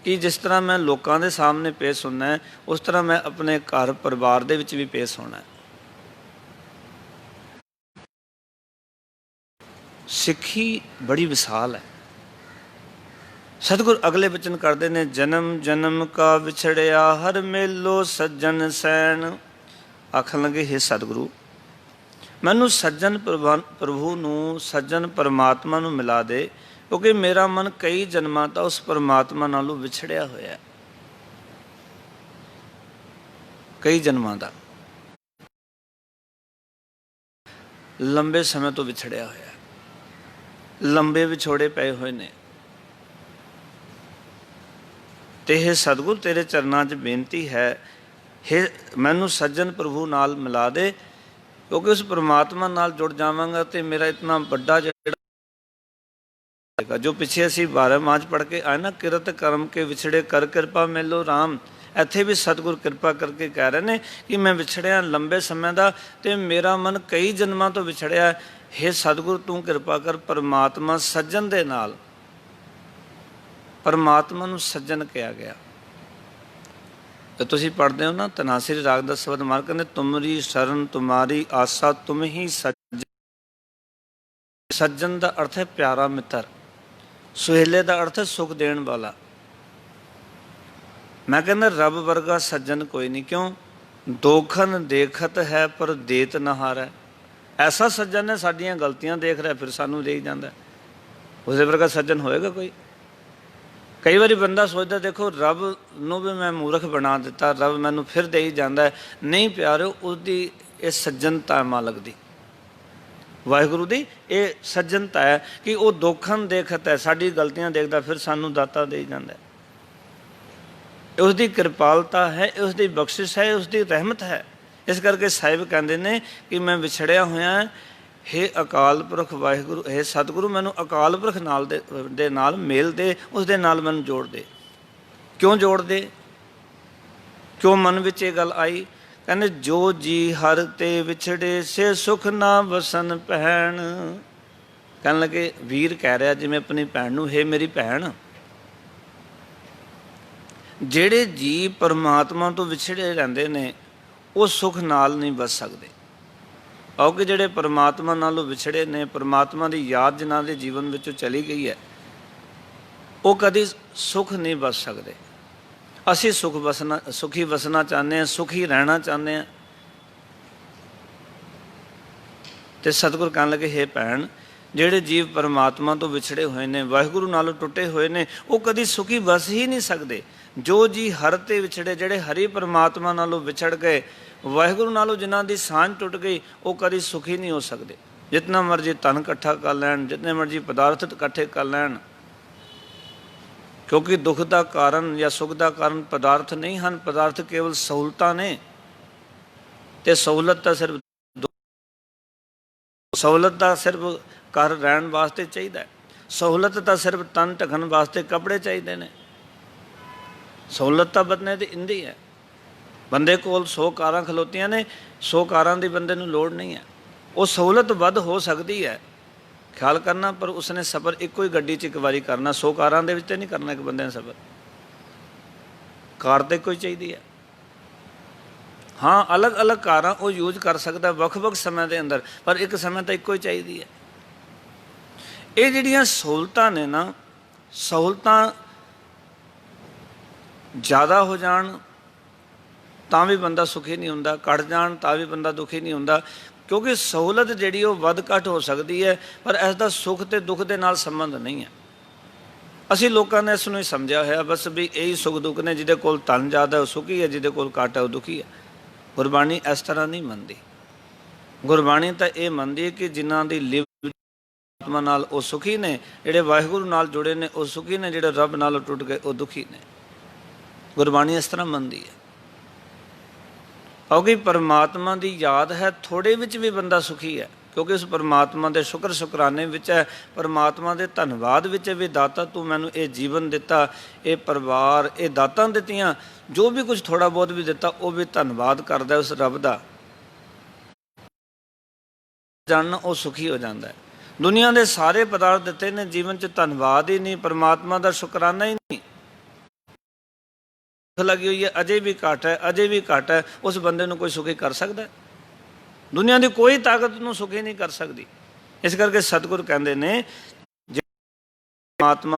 A: ਕਿ ਜਿਸ ਤਰ੍ਹਾਂ ਮੈਂ ਲੋਕਾਂ ਦੇ ਸਾਹਮਣੇ ਪੇਸ਼ ਹੋਣਾ ਹੈ, ਉਸ ਤਰ੍ਹਾਂ ਮੈਂ ਆਪਣੇ ਘਰ ਪਰਿਵਾਰ ਦੇ ਵਿੱਚ ਵੀ ਪੇਸ਼ ਹੋਣਾ ਹੈ। ਸਿੱਖੀ ਬੜੀ ਵਿਸ਼ਾਲ ਹੈ। ਸਤਿਗੁਰ ਅਗਲੇ ਬਚਨ ਕਰਦੇ ਨੇ, ਜਨਮ ਜਨਮ ਕਾ ਵਿਛੜਿਆ ਹਰ ਮੇਲੋ ਸੱਜਣ ਸੈਣ। ਆਖਣ ਲੱਗੇ, ਹੇ ਸਤਿਗੁਰੂ, ਮੈਨੂੰ ਸੱਜਣ ਪ੍ਰਭੂ ਨੂੰ, ਸੱਜਣ ਪਰਮਾਤਮਾ ਨੂੰ ਮਿਲਾ ਦੇ, ਕਿਉਂਕਿ ਮੇਰਾ ਮਨ ਕਈ ਜਨਮਾਂ ਤੋਂ ਉਸ ਪਰਮਾਤਮਾ ਨਾਲੋਂ ਵਿਛੜਿਆ ਹੋਇਆ। ਕਈ ਜਨਮਾਂ ਦਾ, ਲੰਬੇ ਸਮੇਂ ਤੋਂ ਵਿਛੜਿਆ ਹੋਇਆ, ਲੰਬੇ ਵਿਛੋੜੇ ਪਏ ਹੋਏ ਨੇ। ਤੇ ਇਹ ਸਤਿਗੁਰ ਤੇਰੇ ਚਰਨਾਂ 'ਚ ਬੇਨਤੀ ਹੈ, ਮੈਨੂੰ ਸੱਜਣ ਪ੍ਰਭੂ ਨਾਲ ਮਿਲਾ ਦੇ, ਕਿਉਂਕਿ ਉਸ ਪਰਮਾਤਮਾ ਨਾਲ ਜੁੜ ਜਾਵਾਂਗਾ ਤੇ ਮੇਰਾ ਇਤਨਾ ਵੱਡਾ ਜਿਹੜਾ ਜੋ ਪਿੱਛੇ ਅਸੀਂ 12 ਮਾਂਝ ਪੜ੍ਹ ਕੇ ਆਏ ਨਾ, ਕਿਰਤ ਕਰਮ ਕੇ ਵਿਛੜੇ ਕਰ ਕਿਰਪਾ ਮਿਲੋ ਰਾਮ। ਇੱਥੇ ਵੀ ਸਤਿਗੁਰ ਕਿਰਪਾ ਕਰਕੇ ਕਹਿ ਰਹੇ ਨੇ ਕਿ ਮੈਂ ਵਿਛੜਿਆ ਲੰਬੇ ਸਮੇਂ ਦਾ ਤੇ ਮੇਰਾ ਮਨ ਕਈ ਜਨਮਾਂ ਤੋਂ ਵਿਛੜਿਆ। ਹੇ ਸਤਿਗੁਰ ਤੂੰ ਕਿਰਪਾ ਕਰ। ਪਰਮਾਤਮਾ ਸੱਜਣ ਦੇ ਨਾਲ, ਪਰਮਾਤਮਾ ਨੂੰ ਸੱਜਣ ਕਿਹਾ ਗਿਆ। ਤੇ ਤੁਸੀਂ ਪੜ੍ਹਦੇ ਹੋ ਨਾ ਤਨਾਸਰੀ ਰਾਗ ਦਾ ਸ਼ਬਦ ਮਾਰ ਕਹਿੰਦੇ, ਤੁਮਰੀ ਸ਼ਰਨ ਤੁਮਾਰੀ ਆਸਾ ਤੁਮ ਹੀ ਸੱਜਣ। ਸੱਜਣ ਦਾ ਅਰਥ ਹੈ ਪਿਆਰਾ ਮਿੱਤਰ। ਸੁਹੇਲੇ ਦਾ ਅਰਥ ਹੈ ਸੁਖ ਦੇਣ ਵਾਲਾ। ਮੈਂ ਕਹਿੰਦਾ ਰੱਬ ਵਰਗਾ ਸੱਜਣ ਕੋਈ ਨਹੀਂ। ਕਿਉਂ? ਦੋਖਨ ਦੇਖਤ ਹੈ ਪਰ ਦੇਤ ਨਾ ਹਾਰੈ। ਐਸਾ ਸੱਜਣ ਹੈ ਸਾਡੀਆਂ ਗਲਤੀਆਂ ਦੇਖ ਰਿਹਾ ਫਿਰ ਸਾਨੂੰ ਦੇਈ ਜਾਂਦਾ। ਉਸਦੇ ਵਰਗਾ ਸੱਜਣ ਹੋਏਗਾ ਕੋਈ? ਕਈ ਵਾਰੀ ਬੰਦਾ ਸੋਚਦਾ, ਦੇਖੋ ਰੱਬ ਨੂੰ ਵੀ ਮੈਂ ਮੂਰਖ ਬਣਾ ਦਿੱਤਾ, ਰੱਬ ਮੈਨੂੰ ਫਿਰ ਦੇਈ ਜਾਂਦਾ। ਨਹੀਂ ਪਿਆਰਿਓ, ਉਹਦੀ ਇਹ ਸੱਜਣਤਾ ਮਾਲਕ ਦੀ, ਵਾਹਿਗੁਰੂ ਦੀ ਇਹ ਸੱਜਣਤਾ ਹੈ ਕਿ ਉਹ ਦੋਖਨ ਦੇਖਤ ਹੈ, ਸਾਡੀ ਗਲਤੀਆਂ ਦੇਖਦਾ ਫਿਰ ਸਾਨੂੰ ਦਾਤਾ ਦੇਈ ਜਾਂਦਾ। ਉਸਦੀ ਕਿਰਪਾਲਤਾ ਹੈ, ਉਸਦੀ ਬਖਸ਼ਿਸ਼ ਹੈ, ਉਸਦੀ ਰਹਿਮਤ ਹੈ। ਇਸ ਕਰਕੇ ਸਾਹਿਬ ਕਹਿੰਦੇ ਨੇ ਕਿ ਮੈਂ ਵਿਛੜਿਆ ਹੋਇਆ, ਹੇ ਅਕਾਲ ਪੁਰਖ ਵਾਹਿਗੁਰੂ, ਹੇ ਸਤਿਗੁਰੂ ਮੈਨੂੰ ਅਕਾਲ ਪੁਰਖ ਨਾਲ ਦੇ ਨਾਲ ਮੇਲ ਦੇ, ਉਸਦੇ ਨਾਲ ਮੈਨੂੰ ਜੋੜ ਦੇ। ਕਿਉਂ ਜੋੜ ਦੇ? ਕਿਉਂ ਮਨ ਵਿੱਚ ਇਹ ਗੱਲ ਆਈ? ਕਹਿੰਦੇ ਜੋ ਜੀ ਹਰ ਤੇ ਵਿਛੜੇ ਸੇ ਸੁਖ ਨਾ ਵਸਨ ਭੈਣ। ਕਹਿਣ ਲੱਗੇ, ਵੀਰ ਕਹਿ ਰਿਹਾ ਜਿਵੇਂ ਆਪਣੀ ਭੈਣ ਨੂੰ, ਹੇ ਮੇਰੀ ਭੈਣ, ਜਿਹੜੇ ਜੀ ਪਰਮਾਤਮਾ ਤੋਂ ਵਿਛੜੇ ਰਹਿੰਦੇ ਨੇ ਉਹ ਸੁਖ ਨਾਲ ਨਹੀਂ ਬਚ ਸਕਦੇ। ਕਿਉਂਕਿ ਜਿਹੜੇ ਪਰਮਾਤਮਾ ਨਾਲੋਂ ਵਿਛੜੇ ਨੇ, ਪਰਮਾਤਮਾ ਦੀ ਯਾਦ ਜਿਨ੍ਹਾਂ ਦੇ ਜੀਵਨ ਵਿੱਚੋਂ ਚਲੀ ਗਈ ਹੈ, ਉਹ ਕਦੀ ਸੁਖ ਨਹੀਂ ਬਚ ਸਕਦੇ। ਅਸੀਂ ਸੁਖੀ ਵਸਣਾ ਚਾਹੁੰਦੇ ਹਾਂ, ਸੁਖੀ ਰਹਿਣਾ ਚਾਹੁੰਦੇ ਹਾਂ। ਤੇ ਸਤਿਗੁਰ ਕਹਿਣ ਲੱਗੇ, ਹੇ ਭੈਣ, ਜਿਹੜੇ ਜੀਵ ਪਰਮਾਤਮਾ ਤੋਂ ਵਿਛੜੇ ਹੋਏ ਨੇ, ਵਾਹਿਗੁਰੂ ਨਾਲੋਂ ਟੁੱਟੇ ਹੋਏ ਨੇ, ਉਹ ਕਦੀ ਸੁਖੀ ਬਸ ਹੀ ਨਹੀਂ ਸਕਦੇ। ਜੋ ਜੀ ਹਰ ਤੇ ਵਿਛੜੇ, ਜਿਹੜੇ ਹਰੀ ਪਰਮਾਤਮਾ ਨਾਲੋਂ ਵਿਛੜ ਗਏ, ਵਾਹਿਗੁਰੂ ਨਾਲੋਂ ਜਿਨ੍ਹਾਂ ਦੀ ਸਾਂਝ ਟੁੱਟ ਗਈ, ਉਹ ਕਦੀ ਸੁਖੀ ਨਹੀਂ ਹੋ ਸਕਦੇ। ਜਿਤਨਾ ਮਰਜ਼ੀ ਧਨ ਇਕੱਠਾ ਕਰ ਲੈਣ, ਜਿਤਨੇ ਮਰਜ਼ੀ ਪਦਾਰਥ ਇਕੱਠੇ ਕਰ ਲੈਣ, ਕਿਉਂਕਿ ਦੁੱਖ ਦਾ ਕਾਰਨ ਜਾਂ ਸੁੱਖ ਦਾ ਕਾਰਨ ਪਦਾਰਥ ਨਹੀਂ ਹਨ। ਪਦਾਰਥ ਕੇਵਲ ਸਹੂਲਤਾਂ ਨੇ, ਤੇ ਸਹੂਲਤ ਤਾਂ ਸਿਰਫ ਘਰ ਰਹਿਣ ਵਾਸਤੇ ਚਾਹੀਦਾ ਹੈ। ਸਹੂਲਤ ਤਾਂ ਸਿਰਫ ਤਨ ਢਕਣ ਵਾਸਤੇ ਕੱਪੜੇ ਚਾਹੀਦੇ ਨੇ। ਸਹੂਲਤ ਤਾਂ ਬੰਦੇ ਦੀ ਇੰਦੀ ਹੈ। ਬੰਦੇ ਕੋਲ 100 ਕਾਰਾਂ ਖਲੋਤੀਆਂ ਨੇ, 100 ਕਾਰਾਂ ਦੀ ਬੰਦੇ ਨੂੰ ਲੋੜ ਨਹੀਂ ਹੈ। ਉਹ ਸਹੂਲਤ ਵੱਧ ਹੋ ਸਕਦੀ ਹੈ, ਖਿਆਲ ਕਰਨਾ, ਪਰ ਉਸਨੇ ਸਫ਼ਰ ਇੱਕੋ ਹੀ ਗੱਡੀ 'ਚ ਇੱਕ ਵਾਰੀ ਕਰਨਾ। 100 ਕਾਰਾਂ ਦੇ ਵਿੱਚ ਤਾਂ ਨਹੀਂ ਕਰਨਾ ਇੱਕ ਬੰਦੇ ਨੇ ਸਫ਼ਰ। ਕਾਰ ਤਾਂ ਕੋਈ ਚਾਹੀਦੀ ਹੈ। ਹਾਂ, ਅਲੱਗ ਅਲੱਗ ਕਾਰਾਂ ਉਹ ਯੂਜ ਕਰ ਸਕਦਾ ਵੱਖ ਵੱਖ ਸਮੇਂ ਦੇ ਅੰਦਰ, ਪਰ ਇੱਕ ਸਮੇਂ ਤਾਂ ਇੱਕੋ ਹੀ ਚਾਹੀਦੀ ਹੈ। ਇਹ ਜਿਹੜੀਆਂ ਸਹੂਲਤਾਂ ਨੇ ਨਾ, ਸਹੂਲਤਾਂ ਜ਼ਿਆਦਾ ਹੋ ਜਾਣ ਤਾਂ ਵੀ ਬੰਦਾ ਸੁਖੀ ਨਹੀਂ ਹੁੰਦਾ, ਘੱਟ ਜਾਣ ਤਾਂ ਵੀ ਬੰਦਾ ਦੁਖੀ ਨਹੀਂ ਹੁੰਦਾ। ਕਿਉਂਕਿ ਸਹੂਲਤ ਜਿਹੜੀ ਉਹ ਵੱਧ ਘੱਟ ਹੋ ਸਕਦੀ ਹੈ, ਪਰ ਇਸ ਦਾ ਸੁੱਖ ਅਤੇ ਦੁੱਖ ਦੇ ਨਾਲ ਸੰਬੰਧ ਨਹੀਂ ਹੈ। ਅਸੀਂ ਲੋਕਾਂ ਨੇ ਇਸ ਨੂੰ ਹੀ ਸਮਝਿਆ ਹੋਇਆ ਬਸ ਵੀ ਇਹੀ ਸੁੱਖ ਦੁੱਖ ਨੇ। ਜਿਹਦੇ ਕੋਲ ਧਨ ਜ਼ਿਆਦਾ ਉਹ ਸੁਖੀ ਹੈ, ਜਿਹਦੇ ਕੋਲ ਘੱਟ ਹੈ ਉਹ ਦੁਖੀ ਹੈ। ਗੁਰਬਾਣੀ ਇਸ ਤਰ੍ਹਾਂ ਨਹੀਂ ਮੰਨਦੀ। ਗੁਰਬਾਣੀ ਤਾਂ ਇਹ ਮੰਨਦੀ ਹੈ ਕਿ ਜਿਨ੍ਹਾਂ ਦੀ ਲਿਵ ਆਤਮਾ ਨਾਲ ਉਹ ਸੁਖੀ ਨੇ, ਜਿਹੜੇ ਵਾਹਿਗੁਰੂ ਨਾਲ ਜੁੜੇ ਨੇ ਉਹ ਸੁਖੀ ਨੇ, ਜਿਹੜੇ ਰੱਬ ਨਾਲੋਂ ਟੁੱਟ ਗਏ ਉਹ ਦੁਖੀ ਨੇ। ਗੁਰਬਾਣੀ ਇਸ ਤਰ੍ਹਾਂ ਮੰਨਦੀ ਹੈ, ਕਿਉਂਕਿ ਪਰਮਾਤਮਾ ਦੀ ਯਾਦ ਹੈ, ਥੋੜ੍ਹੇ ਵਿੱਚ ਵੀ ਬੰਦਾ ਸੁਖੀ ਹੈ। ਕਿਉਂਕਿ ਉਸ ਪਰਮਾਤਮਾ ਦੇ ਸ਼ੁਕਰ ਸ਼ੁਕਰਾਨੇ ਵਿੱਚ ਹੈ, ਪਰਮਾਤਮਾ ਦੇ ਧੰਨਵਾਦ ਵਿੱਚ ਹੈ ਵੀ ਦਾਤਾ ਤੂੰ ਮੈਨੂੰ ਇਹ ਜੀਵਨ ਦਿੱਤਾ, ਇਹ ਪਰਿਵਾਰ, ਇਹ ਦਾਤਾਂ ਦਿੱਤੀਆਂ, ਜੋ ਵੀ ਕੁਝ ਥੋੜ੍ਹਾ ਬਹੁਤ ਵੀ ਦਿੱਤਾ ਉਹ ਵੀ ਧੰਨਵਾਦ ਕਰਦਾ ਉਸ ਰੱਬ ਦਾ। ਜਾਣਨਾ ਉਹ ਸੁਖੀ ਹੋ ਜਾਂਦਾ ਹੈ। ਦੁਨੀਆ ਦੇ ਸਾਰੇ ਪਦਾਰਥ ਦਿੱਤੇ ਨੇ, ਜੀਵਨ 'ਚ ਧੰਨਵਾਦ ਹੀ ਨਹੀਂ, ਪਰਮਾਤਮਾ ਦਾ ਸ਼ੁਕਰਾਨਾ ਹੀ ਨਹੀਂ, ਲੱਗੀ ਹੋਈ ਹੈ, ਅਜੇ ਵੀ ਘੱਟ ਹੈ, ਅਜੇ ਵੀ ਘੱਟ ਹੈ। ਉਸ ਬੰਦੇ ਨੂੰ ਕੋਈ ਸੁਖੀ ਕਰ ਸਕਦਾ? ਦੁਨੀਆ ਦੀ ਕੋਈ ਤਾਕਤ ਨੂੰ ਸੁਖੀ ਨਹੀਂ ਕਰ ਸਕਦੀ। ਇਸ ਕਰਕੇ ਸਤਿਗੁਰ ਕਹਿੰਦੇ ਨੇ ਜੇ ਪਰਮਾਤਮਾ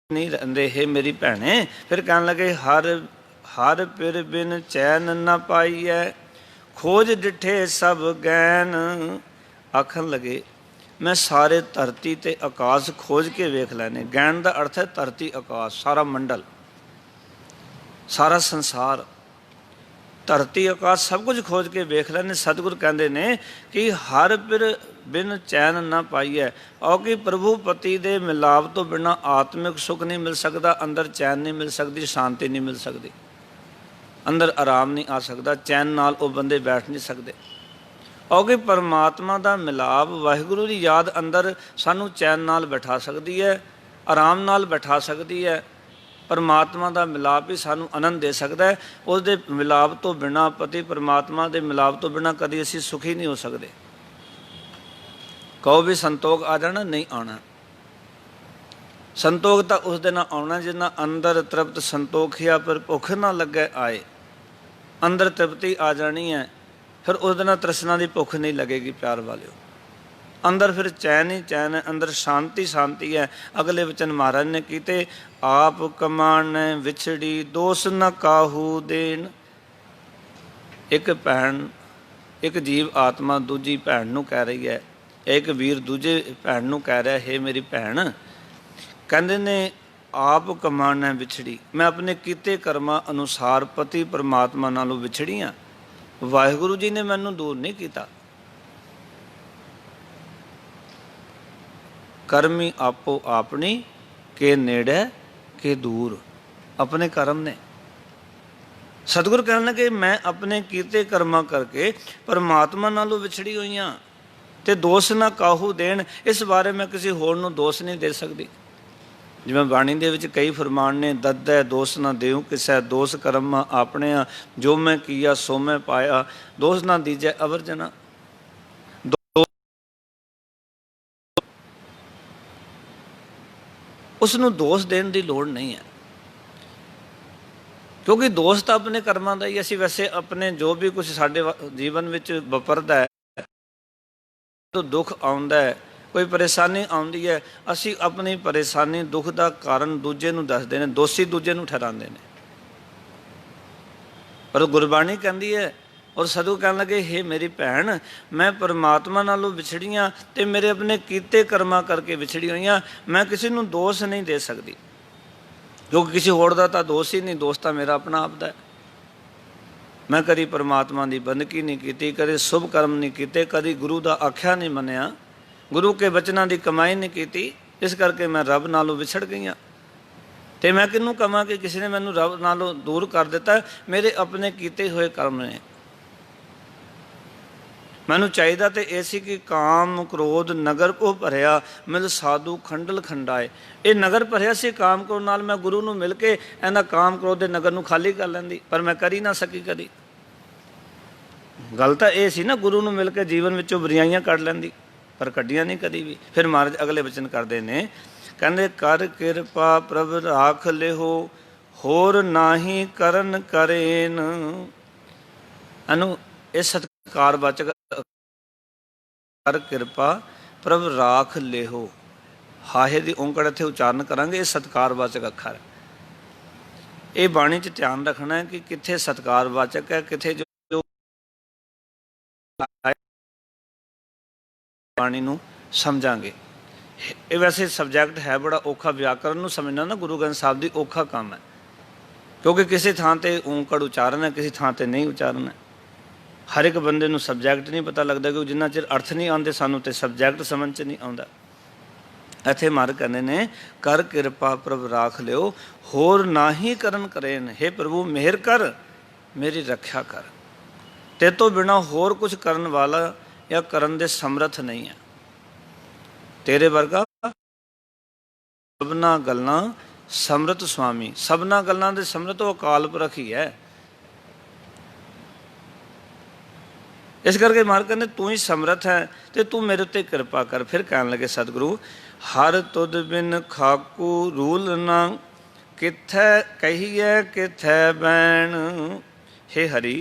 A: ਨਹੀਂ ਰਹਿੰਦੇ ਹੈ ਮੇਰੀ ਭੈਣੇ, ਫਿਰ ਕਹਿਣ ਲੱਗੇ ਹਰ ਪਿਰ ਬਿਨ ਚੈਨ ਨਾ ਪਾਈਐ, ਖੋਜ ਡਿਠੇ ਸਭ ਗੈਨ। ਆਖਣ ਲੱਗੇ ਮੈਂ ਸਾਰੇ ਧਰਤੀ ਤੇ ਆਕਾਸ਼ ਖੋਜ ਕੇ ਵੇਖ ਲੈਣੇ। ਗੈਨ ਦਾ ਅਰਥ ਹੈ ਧਰਤੀ, ਆਕਾਸ਼, ਸਾਰਾ ਮੰਡਲ, ਸਾਰਾ ਸੰਸਾਰ, ਧਰਤੀ ਆਕਾਸ਼ ਸਭ ਕੁਝ ਖੋਜ ਕੇ ਵੇਖ ਲੈਣੇ। ਸਤਿਗੁਰ ਕਹਿੰਦੇ ਨੇ ਕਿ ਹਰ ਪਿਰ ਬਿਨ ਚੈਨ ਨਾ ਪਾਈਐ, ਕਿਉਂਕਿ ਪ੍ਰਭੂ ਪਤੀ ਦੇ ਮਿਲਾਪ ਤੋਂ ਬਿਨਾਂ ਆਤਮਿਕ ਸੁੱਖ ਨਹੀਂ ਮਿਲ ਸਕਦਾ, ਅੰਦਰ ਚੈਨ ਨਹੀਂ ਮਿਲ ਸਕਦੀ, ਸ਼ਾਂਤੀ ਨਹੀਂ ਮਿਲ ਸਕਦੀ, ਅੰਦਰ ਆਰਾਮ ਨਹੀਂ ਆ ਸਕਦਾ, ਚੈਨ ਨਾਲ ਉਹ ਬੰਦੇ ਬੈਠ ਨਹੀਂ ਸਕਦੇ। ਕਿਉਂਕਿ ਪਰਮਾਤਮਾ ਦਾ ਮਿਲਾਪ, ਵਾਹਿਗੁਰੂ ਦੀ ਯਾਦ ਅੰਦਰ ਸਾਨੂੰ ਚੈਨ ਨਾਲ ਬਿਠਾ ਸਕਦੀ ਹੈ, ਆਰਾਮ ਨਾਲ ਬਿਠਾ ਸਕਦੀ ਹੈ। ਪਰਮਾਤਮਾ ਦਾ ਮਿਲਾਪ ਹੀ ਸਾਨੂੰ ਆਨੰਦ ਦੇ ਸਕਦਾ ਹੈ। ਉਸ ਦੇ ਮਿਲਾਪ ਤੋਂ ਬਿਨਾਂ, ਪਤੀ ਪਰਮਾਤਮਾ ਦੇ ਮਿਲਾਪ ਤੋਂ ਬਿਨਾਂ ਕਦੀ ਅਸੀਂ ਸੁਖੀ ਨਹੀਂ ਹੋ ਸਕਦੇ। ਕਹੋ ਵੀ ਸੰਤੋਖ ਆ ਜਾਣਾ, ਨਹੀਂ ਆਉਣਾ। ਸੰਤੋਖ ਤਾਂ ਉਸ ਦੇ ਨਾਲ ਆਉਣਾ ਜਿੰਨਾ ਅੰਦਰ ਤ੍ਰਿਪਤ ਸੰਤੋਖਿਆ ਪਰ ਭੁੱਖ ਨਾ ਲੱਗੇ ਆਏ। ਅੰਦਰ ਤ੍ਰਿਪਤੀ ਆ ਜਾਣੀ ਹੈ, ਫਿਰ ਉਸ ਦੇ ਨਾਲ ਤ੍ਰਿਸ਼ਨਾ ਦੀ ਭੁੱਖ ਨਹੀਂ ਲੱਗੇਗੀ। ਪਿਆਰ ਵਾਲਿਓ, ਅੰਦਰ ਫਿਰ ਚੈਨ ਹੀ ਚੈਨ ਹੈ, ਅੰਦਰ ਸ਼ਾਂਤੀ ਸ਼ਾਂਤੀ ਹੈ। ਅਗਲੇ ਵਚਨ ਮਹਾਰਾਜ ਨੇ ਕੀਤੇ, ਆਪ ਕਮਾਣ ਵਿਛੜੀ ਦੋਸ ਨ ਕਾਹੂ ਦੇਣ। ਇੱਕ ਭੈਣ, ਇੱਕ ਜੀਵ ਆਤਮਾ ਦੂਜੀ ਭੈਣ ਨੂੰ ਕਹਿ ਰਹੀ ਹੈ, ਇੱਕ ਵੀਰ ਦੂਜੇ ਭੈਣ ਨੂੰ ਕਹਿ ਰਿਹਾ, ਹੈ ਮੇਰੀ ਭੈਣ, ਕਹਿੰਦੇ ਨੇ ਆਪ ਕਮਾਣ ਵਿਛੜੀ, ਮੈਂ ਆਪਣੇ ਕੀਤੇ ਕਰਮਾਂ ਅਨੁਸਾਰ ਪਤੀ ਪਰਮਾਤਮਾ ਨਾਲੋਂ ਵਿਛੜੀ ਹਾਂ। ਵਾਹਿਗੁਰੂ ਜੀ ਨੇ ਮੈਨੂੰ ਦੂਰ ਨਹੀਂ ਕੀਤਾ। ਕਰਮੀ ਆਪੋ ਆਪਣੀ, ਕੇ ਨੇੜੇ ਕੇ ਦੂਰ। ਆਪਣੇ ਕਰਮ ਨੇ। ਸਤਿਗੁਰ ਕਹਿਣ ਲੱਗੇ ਮੈਂ ਆਪਣੇ ਕੀਤੇ ਕਰਮਾਂ ਕਰਕੇ ਪਰਮਾਤਮਾ ਨਾਲੋਂ ਵਿਛੜੀ ਹੋਈ ਹਾਂ, ਤੇ ਦੋਸ਼ ਨਾ ਕਾਹੂ ਦੇਣ। ਇਸ ਬਾਰੇ ਮੈਂ ਕਿਸੇ ਹੋਰ ਨੂੰ ਦੋਸ਼ ਨਹੀਂ ਦੇ ਸਕਦੀ। ਜਿਵੇਂ ਬਾਣੀ ਦੇ ਵਿੱਚ ਕਈ ਫਰਮਾਨ ਨੇ, ਦੱਦੈ ਦੋਸ਼ ਨਾ ਦੇਉ ਕਿਸੈ, ਦੋਸ਼ ਕਰਮਾਂ ਆਪਣਿਆਂ, ਜੋ ਮੈਂ ਕੀਆ ਸੋ ਮੈਂ ਪਾਇਆ, ਦੋਸ਼ ਨਾ ਦੀਜੈ ਅਵਰ ਜਨਾ। ਉਸ ਨੂੰ ਦੋਸ਼ ਦੇਣ ਦੀ ਲੋੜ ਨਹੀਂ ਹੈ, ਕਿਉਂਕਿ ਦੋਸ਼ ਤਾਂ ਆਪਣੇ ਕਰਮਾਂ ਦਾ ਹੀ। ਅਸੀਂ ਵੈਸੇ ਆਪਣੇ ਜੋ ਵੀ ਕੁਛ ਸਾਡੇ ਜੀਵਨ ਵਿੱਚ ਵਾਪਰਦਾ ਹੈ, ਦੁੱਖ ਆਉਂਦਾ ਹੈ, ਕੋਈ ਪਰੇਸ਼ਾਨੀ ਆਉਂਦੀ ਹੈ, ਅਸੀਂ ਆਪਣੀ ਪਰੇਸ਼ਾਨੀ ਦੁੱਖ ਦਾ ਕਾਰਨ ਦੂਜੇ ਨੂੰ ਦੱਸਦੇ ਨੇ, ਦੋਸ਼ੀ ਦੂਜੇ ਨੂੰ ਠਹਿਰਾਉਂਦੇ ਨੇ। ਪਰ ਗੁਰਬਾਣੀ ਕਹਿੰਦੀ ਹੈ और सदगुरु कहन लगे, हे मेरी भैन, मैं परमात्मा नालों विछड़ियाँ तो मेरे अपने कीते कर्मां करके विछड़ी हुई हाँ। मैं किसी को दोष नहीं दे सकती, क्योंकि किसी होर दा तां दोष ही नहीं, दोष तां मेरा अपना आप दा है। मैं कदी परमात्मा की बंदगी नहीं की, कदे शुभ कर्म नहीं किए, कदी गुरु का आख्या नहीं मनिया, गुरु के बचनों की कमाई नहीं की, इस करके मैं रब नालों विछड़ गई हाँ। तो मैं किनू कहां कि किसी ने मैनू रब नालों दूर कर दिता, मेरे अपने किए हुए कर्म ने। मैनू चाहिए तो यह सी कि काम क्रोध नगर को भरिया मिल साधु खंडल खंडाए। ये नगर भरिया से काम क्रोध नाल, मैं गुरु नू मिल के इन्हां काम क्रोध के नगर नू खाली कर लैंदी, पर मैं कर ही ना सकी कदी। गल तो यह सी ना, गुरु नू मिल के जीवन विचों बुराइयां कढ लैंदी, पर कढ़ियां नहीं कदी भी। फिर महाराज अगले वचन करते ने, कहते कर कृपा प्रभ राख लिहो, होर नाही करन करेन। अनु ये सत्कारवाचक कर कृपा प्रभ राख लिहो, हाहे दी औंकड़ इत्थे उचारण करांगे, ये सत्कारवाचक अखर है। ये बाणी च ध्यान रखना है कि कित्थे सत्कारवाचक है, कित्थे जो बाणी नूं समझांगे। ये वैसे सबजैक्ट है बड़ा औखा, व्याकरण नूं समझना ना गुरु ग्रंथ साहिब दी औखा काम है, क्योंकि किसी थां ते औंकड़ उचारण है, किसी थां ते नहीं उचारण है। हर एक बंदे नूं सबजैक्ट नहीं पता लगता, क्योंकि जिन्ना चिर अर्थ नहीं आते सानूं ते सबजैक्ट समझ च नहीं आता। इत्थे महाराज कहते ने, कर कृपा प्रभ राख लियो, होर नाही करन करेन। हे प्रभु मेहर कर, मेरी रक्षा कर, ते तो बिना होर कुछ करन वाला या करन दे समर्थ नहीं है। तेरे वर्गा सबना गल्लां समर्थ स्वामी, सबना गल्लां दे समर्थ वो अकाल पुरख ही है। इस करके महाराज कहते तू ही समर्थ है, तो तू मेरे उत्ते कृपा कर। फिर कहन लगे सतगुरु, हर तुद बिन खाकू रूल ना, किथै कहिए किथै बैण। हे हरि,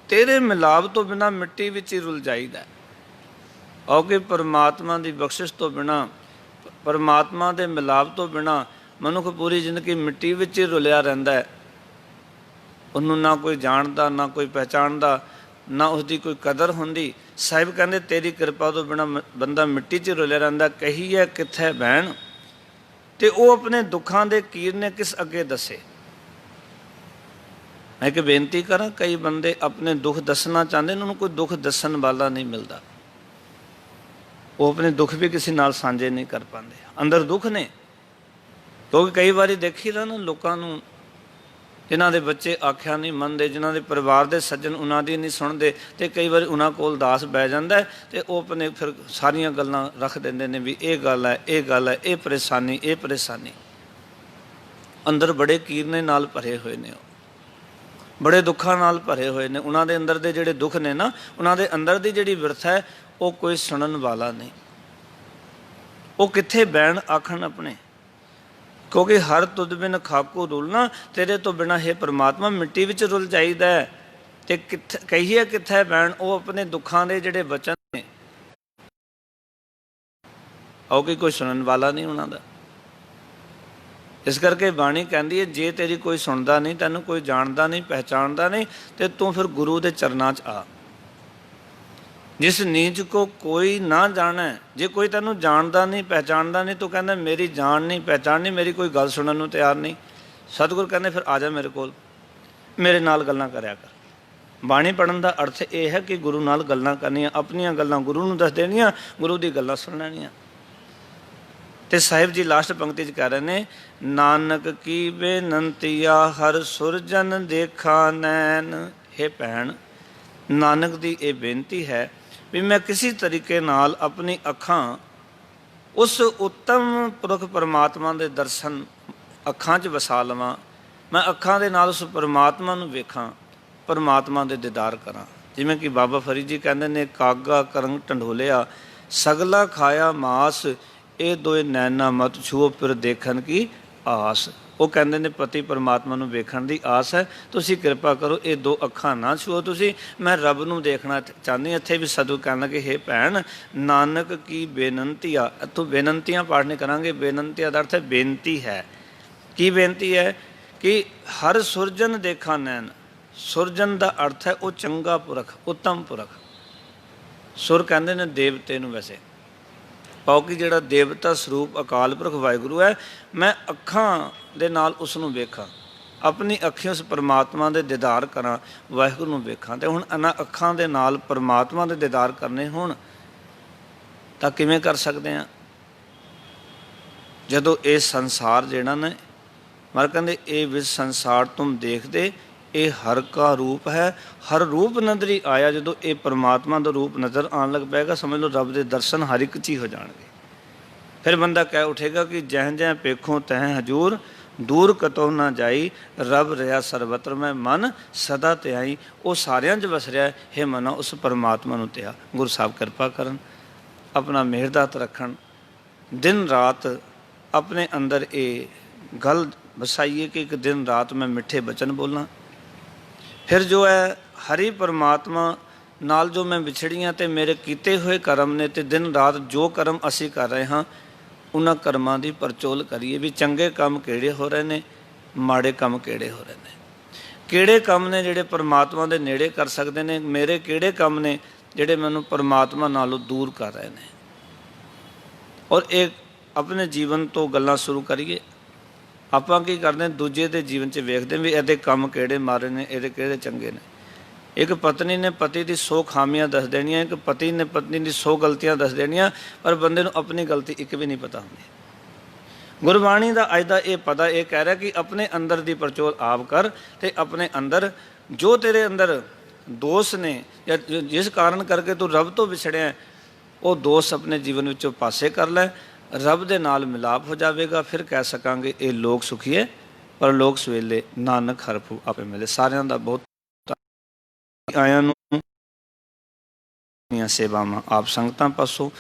A: तेरे मिलाप तो बिना मिट्टी विच ही रुल जाईदा, और कि परमात्मा की बख्शिश तो बिना, परमात्मा के मिलाप तो बिना मनुख पूरी जिंदगी मिट्टी विच ही रुलिया रहिंदा है। उन्होंने ना कोई जानता, ना कोई पहचानता, ना उसकी कोई कदर होंदी। साहिब कहते तेरी कृपा तो बिना बंदा मिट्टी च रुलिया रहिंदा, कही है कित्थे बहन। तो वो अपने दुखों के कीर ने किस अगे दसे। मैं एक बेनती करा, कई बंदे अपने दुख दसना चाहते, उन्होंने कोई दुख दसन वाला नहीं मिलता, वो अपने दुख भी किसी नाल साझे नहीं कर पाते। अंदर दुख ने, क्योंकि कई बार देखी ना लोगों, जिन्हों के बच्चे आख्या नहीं मनते, जिन्हों के परिवार के सज्जन उन्होंने नहीं सुनते, तो कई बार उन्होंने कोल दास बह जाता है, तो वह अपने फिर सारिया गल्लां रख देंगे ने भी ये गल है, ये गल है, ये परेशानी, ये परेशानी। अंदर बड़े कीरने नाल भरे हुए ने, बड़े दुखों नाल भरे हुए ने। उन्होंने अंदर के जोड़े दुख ने ना, उन्होंने अंदर की जी विरथ है, वो कोई सुनन वाला नहीं। वो कित्थे बैण आखण अपने, क्योंकि हर तुद बिन खाकू रुलना, तेरे तो बिना हे परमात्मा मिट्टी विच रुल जाईदा है। ते कित्थे कहिए कित्थे बैण, वो अपने दुखों के जोड़े वचन ने, और कि कोई सुनन वाला नहीं उन्होंने। इस करके बाणी कहती है, जे तेरी कोई सुनता नहीं, तैनूं कोई जानता नहीं, पहचानता नहीं, तो तू फिर गुरु के चरनां च आ। जिस नीच को कोई ना जाने, जे कोई तेनू जानता नहीं, पहचानता नहीं, तो कहना मेरी जान नहीं, पहचान नहीं, मेरी कोई गल सुनने को तैयार नहीं। सतगुर कहने फिर आ जा मेरे कोल, मेरे नाल गल्लां करया कर। बाणी पढ़न का अर्थ यह है कि गुरु नाल गल्लां करनियां, अपनियां गल्लां गुरु नूं दस देनियां, गुरु दी गल्लां सुन लैनियां। ते साहिब जी लास्ट पंक्ति च कह रहे ने, नानक की बेनंतिया हर सुरजन देखा नैन। हे भैन, नानक दी ये बेनती है भी मैं किसी तरीके नाल अपनी अखां उस उत्तम पुरख परमात्मा के दर्शन अखां च वसा लवां। मैं अखां दे नाल उस परमात्मा नूं वेखां, परमात्मा दे दीदार करां। जिवें कि बाबा फरीद जी कहंदे ने, कागा करंग ढंढोलिया सगला खाया मास, ये दोए नैना मत छुओ फिर देखन की आस। वो कहते ने पति परमात्मा नूं वेखण दी आस है, तुसीं कृपा करो ये दो अखां ना छुओ तुसीं, मैं रब नूं देखना चाहती। इत्थे भी सतगुर कहण लगे, हे भैन नानक की बेनंती आ। इत्थों बेनंतियां पाठ नहीं करांगे, बेनंतियां दा अर्थ है बेनती है। की बेनती है कि हर सुरजन देखा नैन, ਸੁਰਜਨ ਦਾ ਅਰਥ ਹੈ ਉਹ ਚੰਗਾ ਪੁਰਖ, ਉੱਤਮ ਪੁਰਖ। ਸੁਰ ਕਹਿੰਦੇ ਨੇ ਦੇਵਤੇ ਨੂੰ ਵੈਸੇ, ਪਾਓ ਕਿ ਜਿਹੜਾ ਦੇਵਤਾ ਸਰੂਪ ਅਕਾਲ ਪੁਰਖ ਵਾਹਿਗੁਰੂ ਹੈ, ਮੈਂ ਅੱਖਾਂ ਦੇ ਨਾਲ ਉਸ ਨੂੰ ਵੇਖਾਂ, ਆਪਣੀ ਅੱਖੀਂ ਉਸ ਪਰਮਾਤਮਾ ਦੇ ਦੀਦਾਰ ਕਰਾਂ, ਵਾਹਿਗੁਰੂ ਨੂੰ ਵੇਖਾਂ। ਅਤੇ ਹੁਣ ਇਹਨਾਂ ਅੱਖਾਂ ਦੇ ਨਾਲ ਪਰਮਾਤਮਾ ਦੇ ਦੀਦਾਰ ਕਰਨੇ ਹੋਣ ਤਾਂ ਕਿਵੇਂ ਕਰ ਸਕਦੇ ਹਾਂ? ਜਦੋਂ ਇਹ ਸੰਸਾਰ ਜਿਹੜਾ ਨਾ, ਮਰ ਕਹਿੰਦੇ ਇਹ ਵਿੱਚ ਸੰਸਾਰ ਤੁਮ ਦੇਖਦੇ, ਇਹ ਹਰ ਕਾ ਰੂਪ ਹੈ, ਹਰ ਰੂਪ ਨਜ਼ਰੀ ਆਇਆ। ਜਦੋਂ ਇਹ ਪਰਮਾਤਮਾ ਦਾ ਰੂਪ ਨਜ਼ਰ ਆਉਣ ਲੱਗ ਪਏਗਾ, ਸਮਝ ਲਓ ਰੱਬ ਦੇ ਦਰਸ਼ਨ ਹਰ ਇੱਕ 'ਚ ਹੀ ਹੋ ਜਾਣਗੇ। ਫਿਰ ਬੰਦਾ ਕਹਿ ਉੱਠੇਗਾ ਕਿ ਜਹ ਜਹ ਪੇਖੋਂ ਤਹ ਹਜੂਰ, ਦੂਰ ਕਤੋਂ ਨਾ ਜਾਈ, ਰੱਬ ਰਿਹਾ ਸਰਬਤਰ ਮੈਂ ਮਨ ਸਦਾ ਧਿਆਈ। ਉਹ ਸਾਰਿਆਂ 'ਚ ਵਸ ਰਿਹਾ ਹੈ ਮਨੋ, ਉਸ ਪਰਮਾਤਮਾ ਨੂੰ ਧਿਆ। ਗੁਰੂ ਸਾਹਿਬ ਕਿਰਪਾ ਕਰਨ, ਆਪਣਾ ਮਿਹਰ ਦਾ ਹੱਥ ਰੱਖਣ, ਦਿਨ ਰਾਤ ਆਪਣੇ ਅੰਦਰ ਇਹ ਗੱਲ ਵਸਾਈਏ ਕਿ ਇੱਕ ਦਿਨ ਰਾਤ ਮੈਂ ਮਿੱਠੇ ਬਚਨ ਬੋਲਾਂ। ਫਿਰ ਜੋ ਹੈ ਹਰੀ ਪਰਮਾਤਮਾ ਨਾਲ ਜੋ ਮੈਂ ਵਿਛੜੀਆਂ ਅਤੇ ਮੇਰੇ ਕੀਤੇ ਹੋਏ ਕਰਮ ਨੇ, ਅਤੇ ਦਿਨ ਰਾਤ ਜੋ ਕਰਮ ਅਸੀਂ ਕਰ ਰਹੇ ਹਾਂ ਉਹਨਾਂ ਕਰਮਾਂ ਦੀ ਪਰਚੋਲ ਕਰੀਏ ਵੀ ਚੰਗੇ ਕੰਮ ਕਿਹੜੇ ਹੋ ਰਹੇ ਨੇ, ਮਾੜੇ ਕੰਮ ਕਿਹੜੇ ਹੋ ਰਹੇ ਨੇ, ਕਿਹੜੇ ਕੰਮ ਨੇ ਜਿਹੜੇ ਪਰਮਾਤਮਾ ਦੇ ਨੇੜੇ ਕਰ ਸਕਦੇ ਨੇ, ਮੇਰੇ ਕਿਹੜੇ ਕੰਮ ਨੇ ਜਿਹੜੇ ਮੈਨੂੰ ਪਰਮਾਤਮਾ ਨਾਲੋਂ ਦੂਰ ਕਰ ਰਹੇ ਨੇ। ਔਰ ਇਹ ਆਪਣੇ ਜੀਵਨ ਤੋਂ ਗੱਲਾਂ ਸ਼ੁਰੂ ਕਰੀਏ। ਆਪਾਂ ਕੀ ਕਰਦੇ ਹਾਂ, ਦੂਜੇ ਦੇ ਜੀਵਨ 'ਚ ਵੇਖਦੇ ਵੀ ਇਹਦੇ ਕੰਮ ਕਿਹੜੇ ਮਾੜੇ ਨੇ, ਇਹਦੇ ਕਿਹੜੇ ਚੰਗੇ ਨੇ। ਇੱਕ ਪਤਨੀ ਨੇ ਪਤੀ ਦੀ 100 ਖਾਮੀਆਂ ਦੱਸ ਦੇਣੀਆਂ, ਇੱਕ ਪਤੀ ਨੇ ਪਤਨੀ ਦੀ 100 ਗਲਤੀਆਂ ਦੱਸ ਦੇਣੀਆਂ, ਪਰ ਬੰਦੇ ਨੂੰ ਆਪਣੀ ਗਲਤੀ ਇੱਕ ਵੀ ਨਹੀਂ ਪਤਾ ਹੁੰਦੀ। ਗੁਰਬਾਣੀ ਦਾ ਅੱਜ ਦਾ ਇਹ ਪਤਾ ਇਹ ਕਹਿ ਰਿਹਾ ਕਿ ਆਪਣੇ ਅੰਦਰ ਦੀ ਪਰਚੋਲ ਆਪ ਕਰ, ਅਤੇ ਆਪਣੇ ਅੰਦਰ ਜੋ ਤੇਰੇ ਅੰਦਰ ਦੋਸ਼ ਨੇ ਜਾਂ ਜਿਸ ਕਾਰਨ ਕਰਕੇ ਤੂੰ ਰੱਬ ਤੋਂ ਵਿਛੜਿਆ, ਉਹ ਦੋਸ਼ ਆਪਣੇ ਜੀਵਨ ਵਿੱਚੋਂ ਪਾਸੇ ਕਰ ਲੈ, ਰੱਬ ਦੇ ਨਾਲ ਮਿਲਾਪ ਹੋ ਜਾਵੇਗਾ। ਫਿਰ ਕਹਿ ਸਕਾਂਗੇ ਇਹ ਲੋਕ ਸੁਖੀਏ ਪਰ ਲੋਕ ਸਵੇਲੇ ਨਾਨਕ ਹਰਪੂ ਆਪੇ ਮਿਲੇ। ਸਾਰਿਆਂ ਦਾ ਬਹੁਤ ਆਇਆਂ ਨੂੰ ਸੇਵਾਵਾਂ ਆਪ ਸੰਗਤਾਂ ਪਾਸੋਂ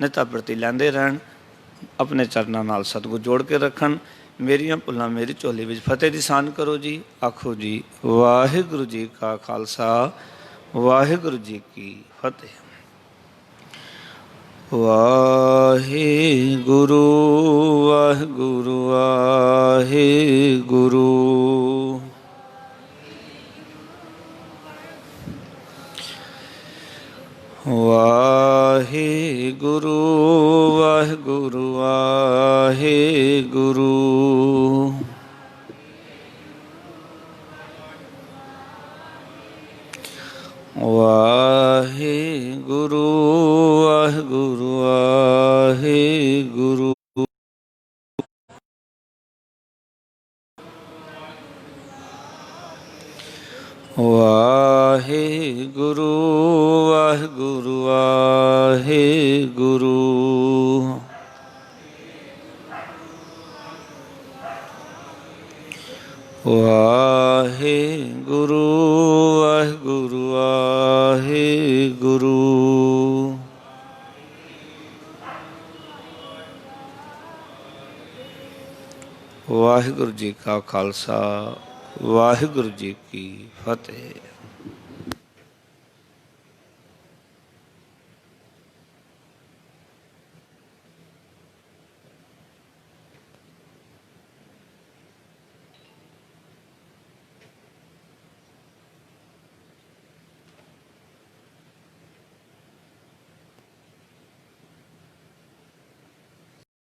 A: ਨਿਤਾ ਪ੍ਰਤੀ ਲੈਂਦੇ ਰਹਿਣ, ਆਪਣੇ ਚਰਨਾਂ ਨਾਲ ਸਤਿਗੁਰ ਜੋੜ ਕੇ ਰੱਖਣ। ਮੇਰੀਆਂ ਭੁੱਲਾਂ ਮੇਰੀ ਝੋਲੀ ਵਿੱਚ ਫਤਿਹ ਦੀ ਸਾਂਝ ਕਰੋ ਜੀ। ਆਖੋ ਜੀ ਵਾਹਿਗੁਰੂ ਜੀ ਕਾ ਖਾਲਸਾ, ਵਾਹਿਗੁਰੂ ਜੀ ਕੀ ਫਤਿਹ। ਵਾਹਿਗੁਰੂ ਵਾਹਿਗੁਰੂ ਵਾਹਿਗੁਰੂ। ਵਾਹਿਗੁਰੂ ਵਾਹਿਗੁਰੂ ਵਾਹਿਗੁਰੂ। ਵਾਹਿਗੁਰੂ ਵਾਹਿਗੁਰੂ ਵਾਹਿਗੁਰੂ। ਵਾਹਿਗੁਰੂ ਵਾਹਿਗੁਰੂ ਵਾਹਿਗੁਰੂ। ਵਾਹਿਗੁਰੂ ਵਾਹਿਗੁਰੂ ਵਾਹਿਗੁਰੂ। ਵਾਹਿਗੁਰੂ ਜੀ ਕਾ ਖਾਲਸਾ, ਵਾਹਿਗੁਰੂ ਜੀ ਕੀ ਫਤਿਹ।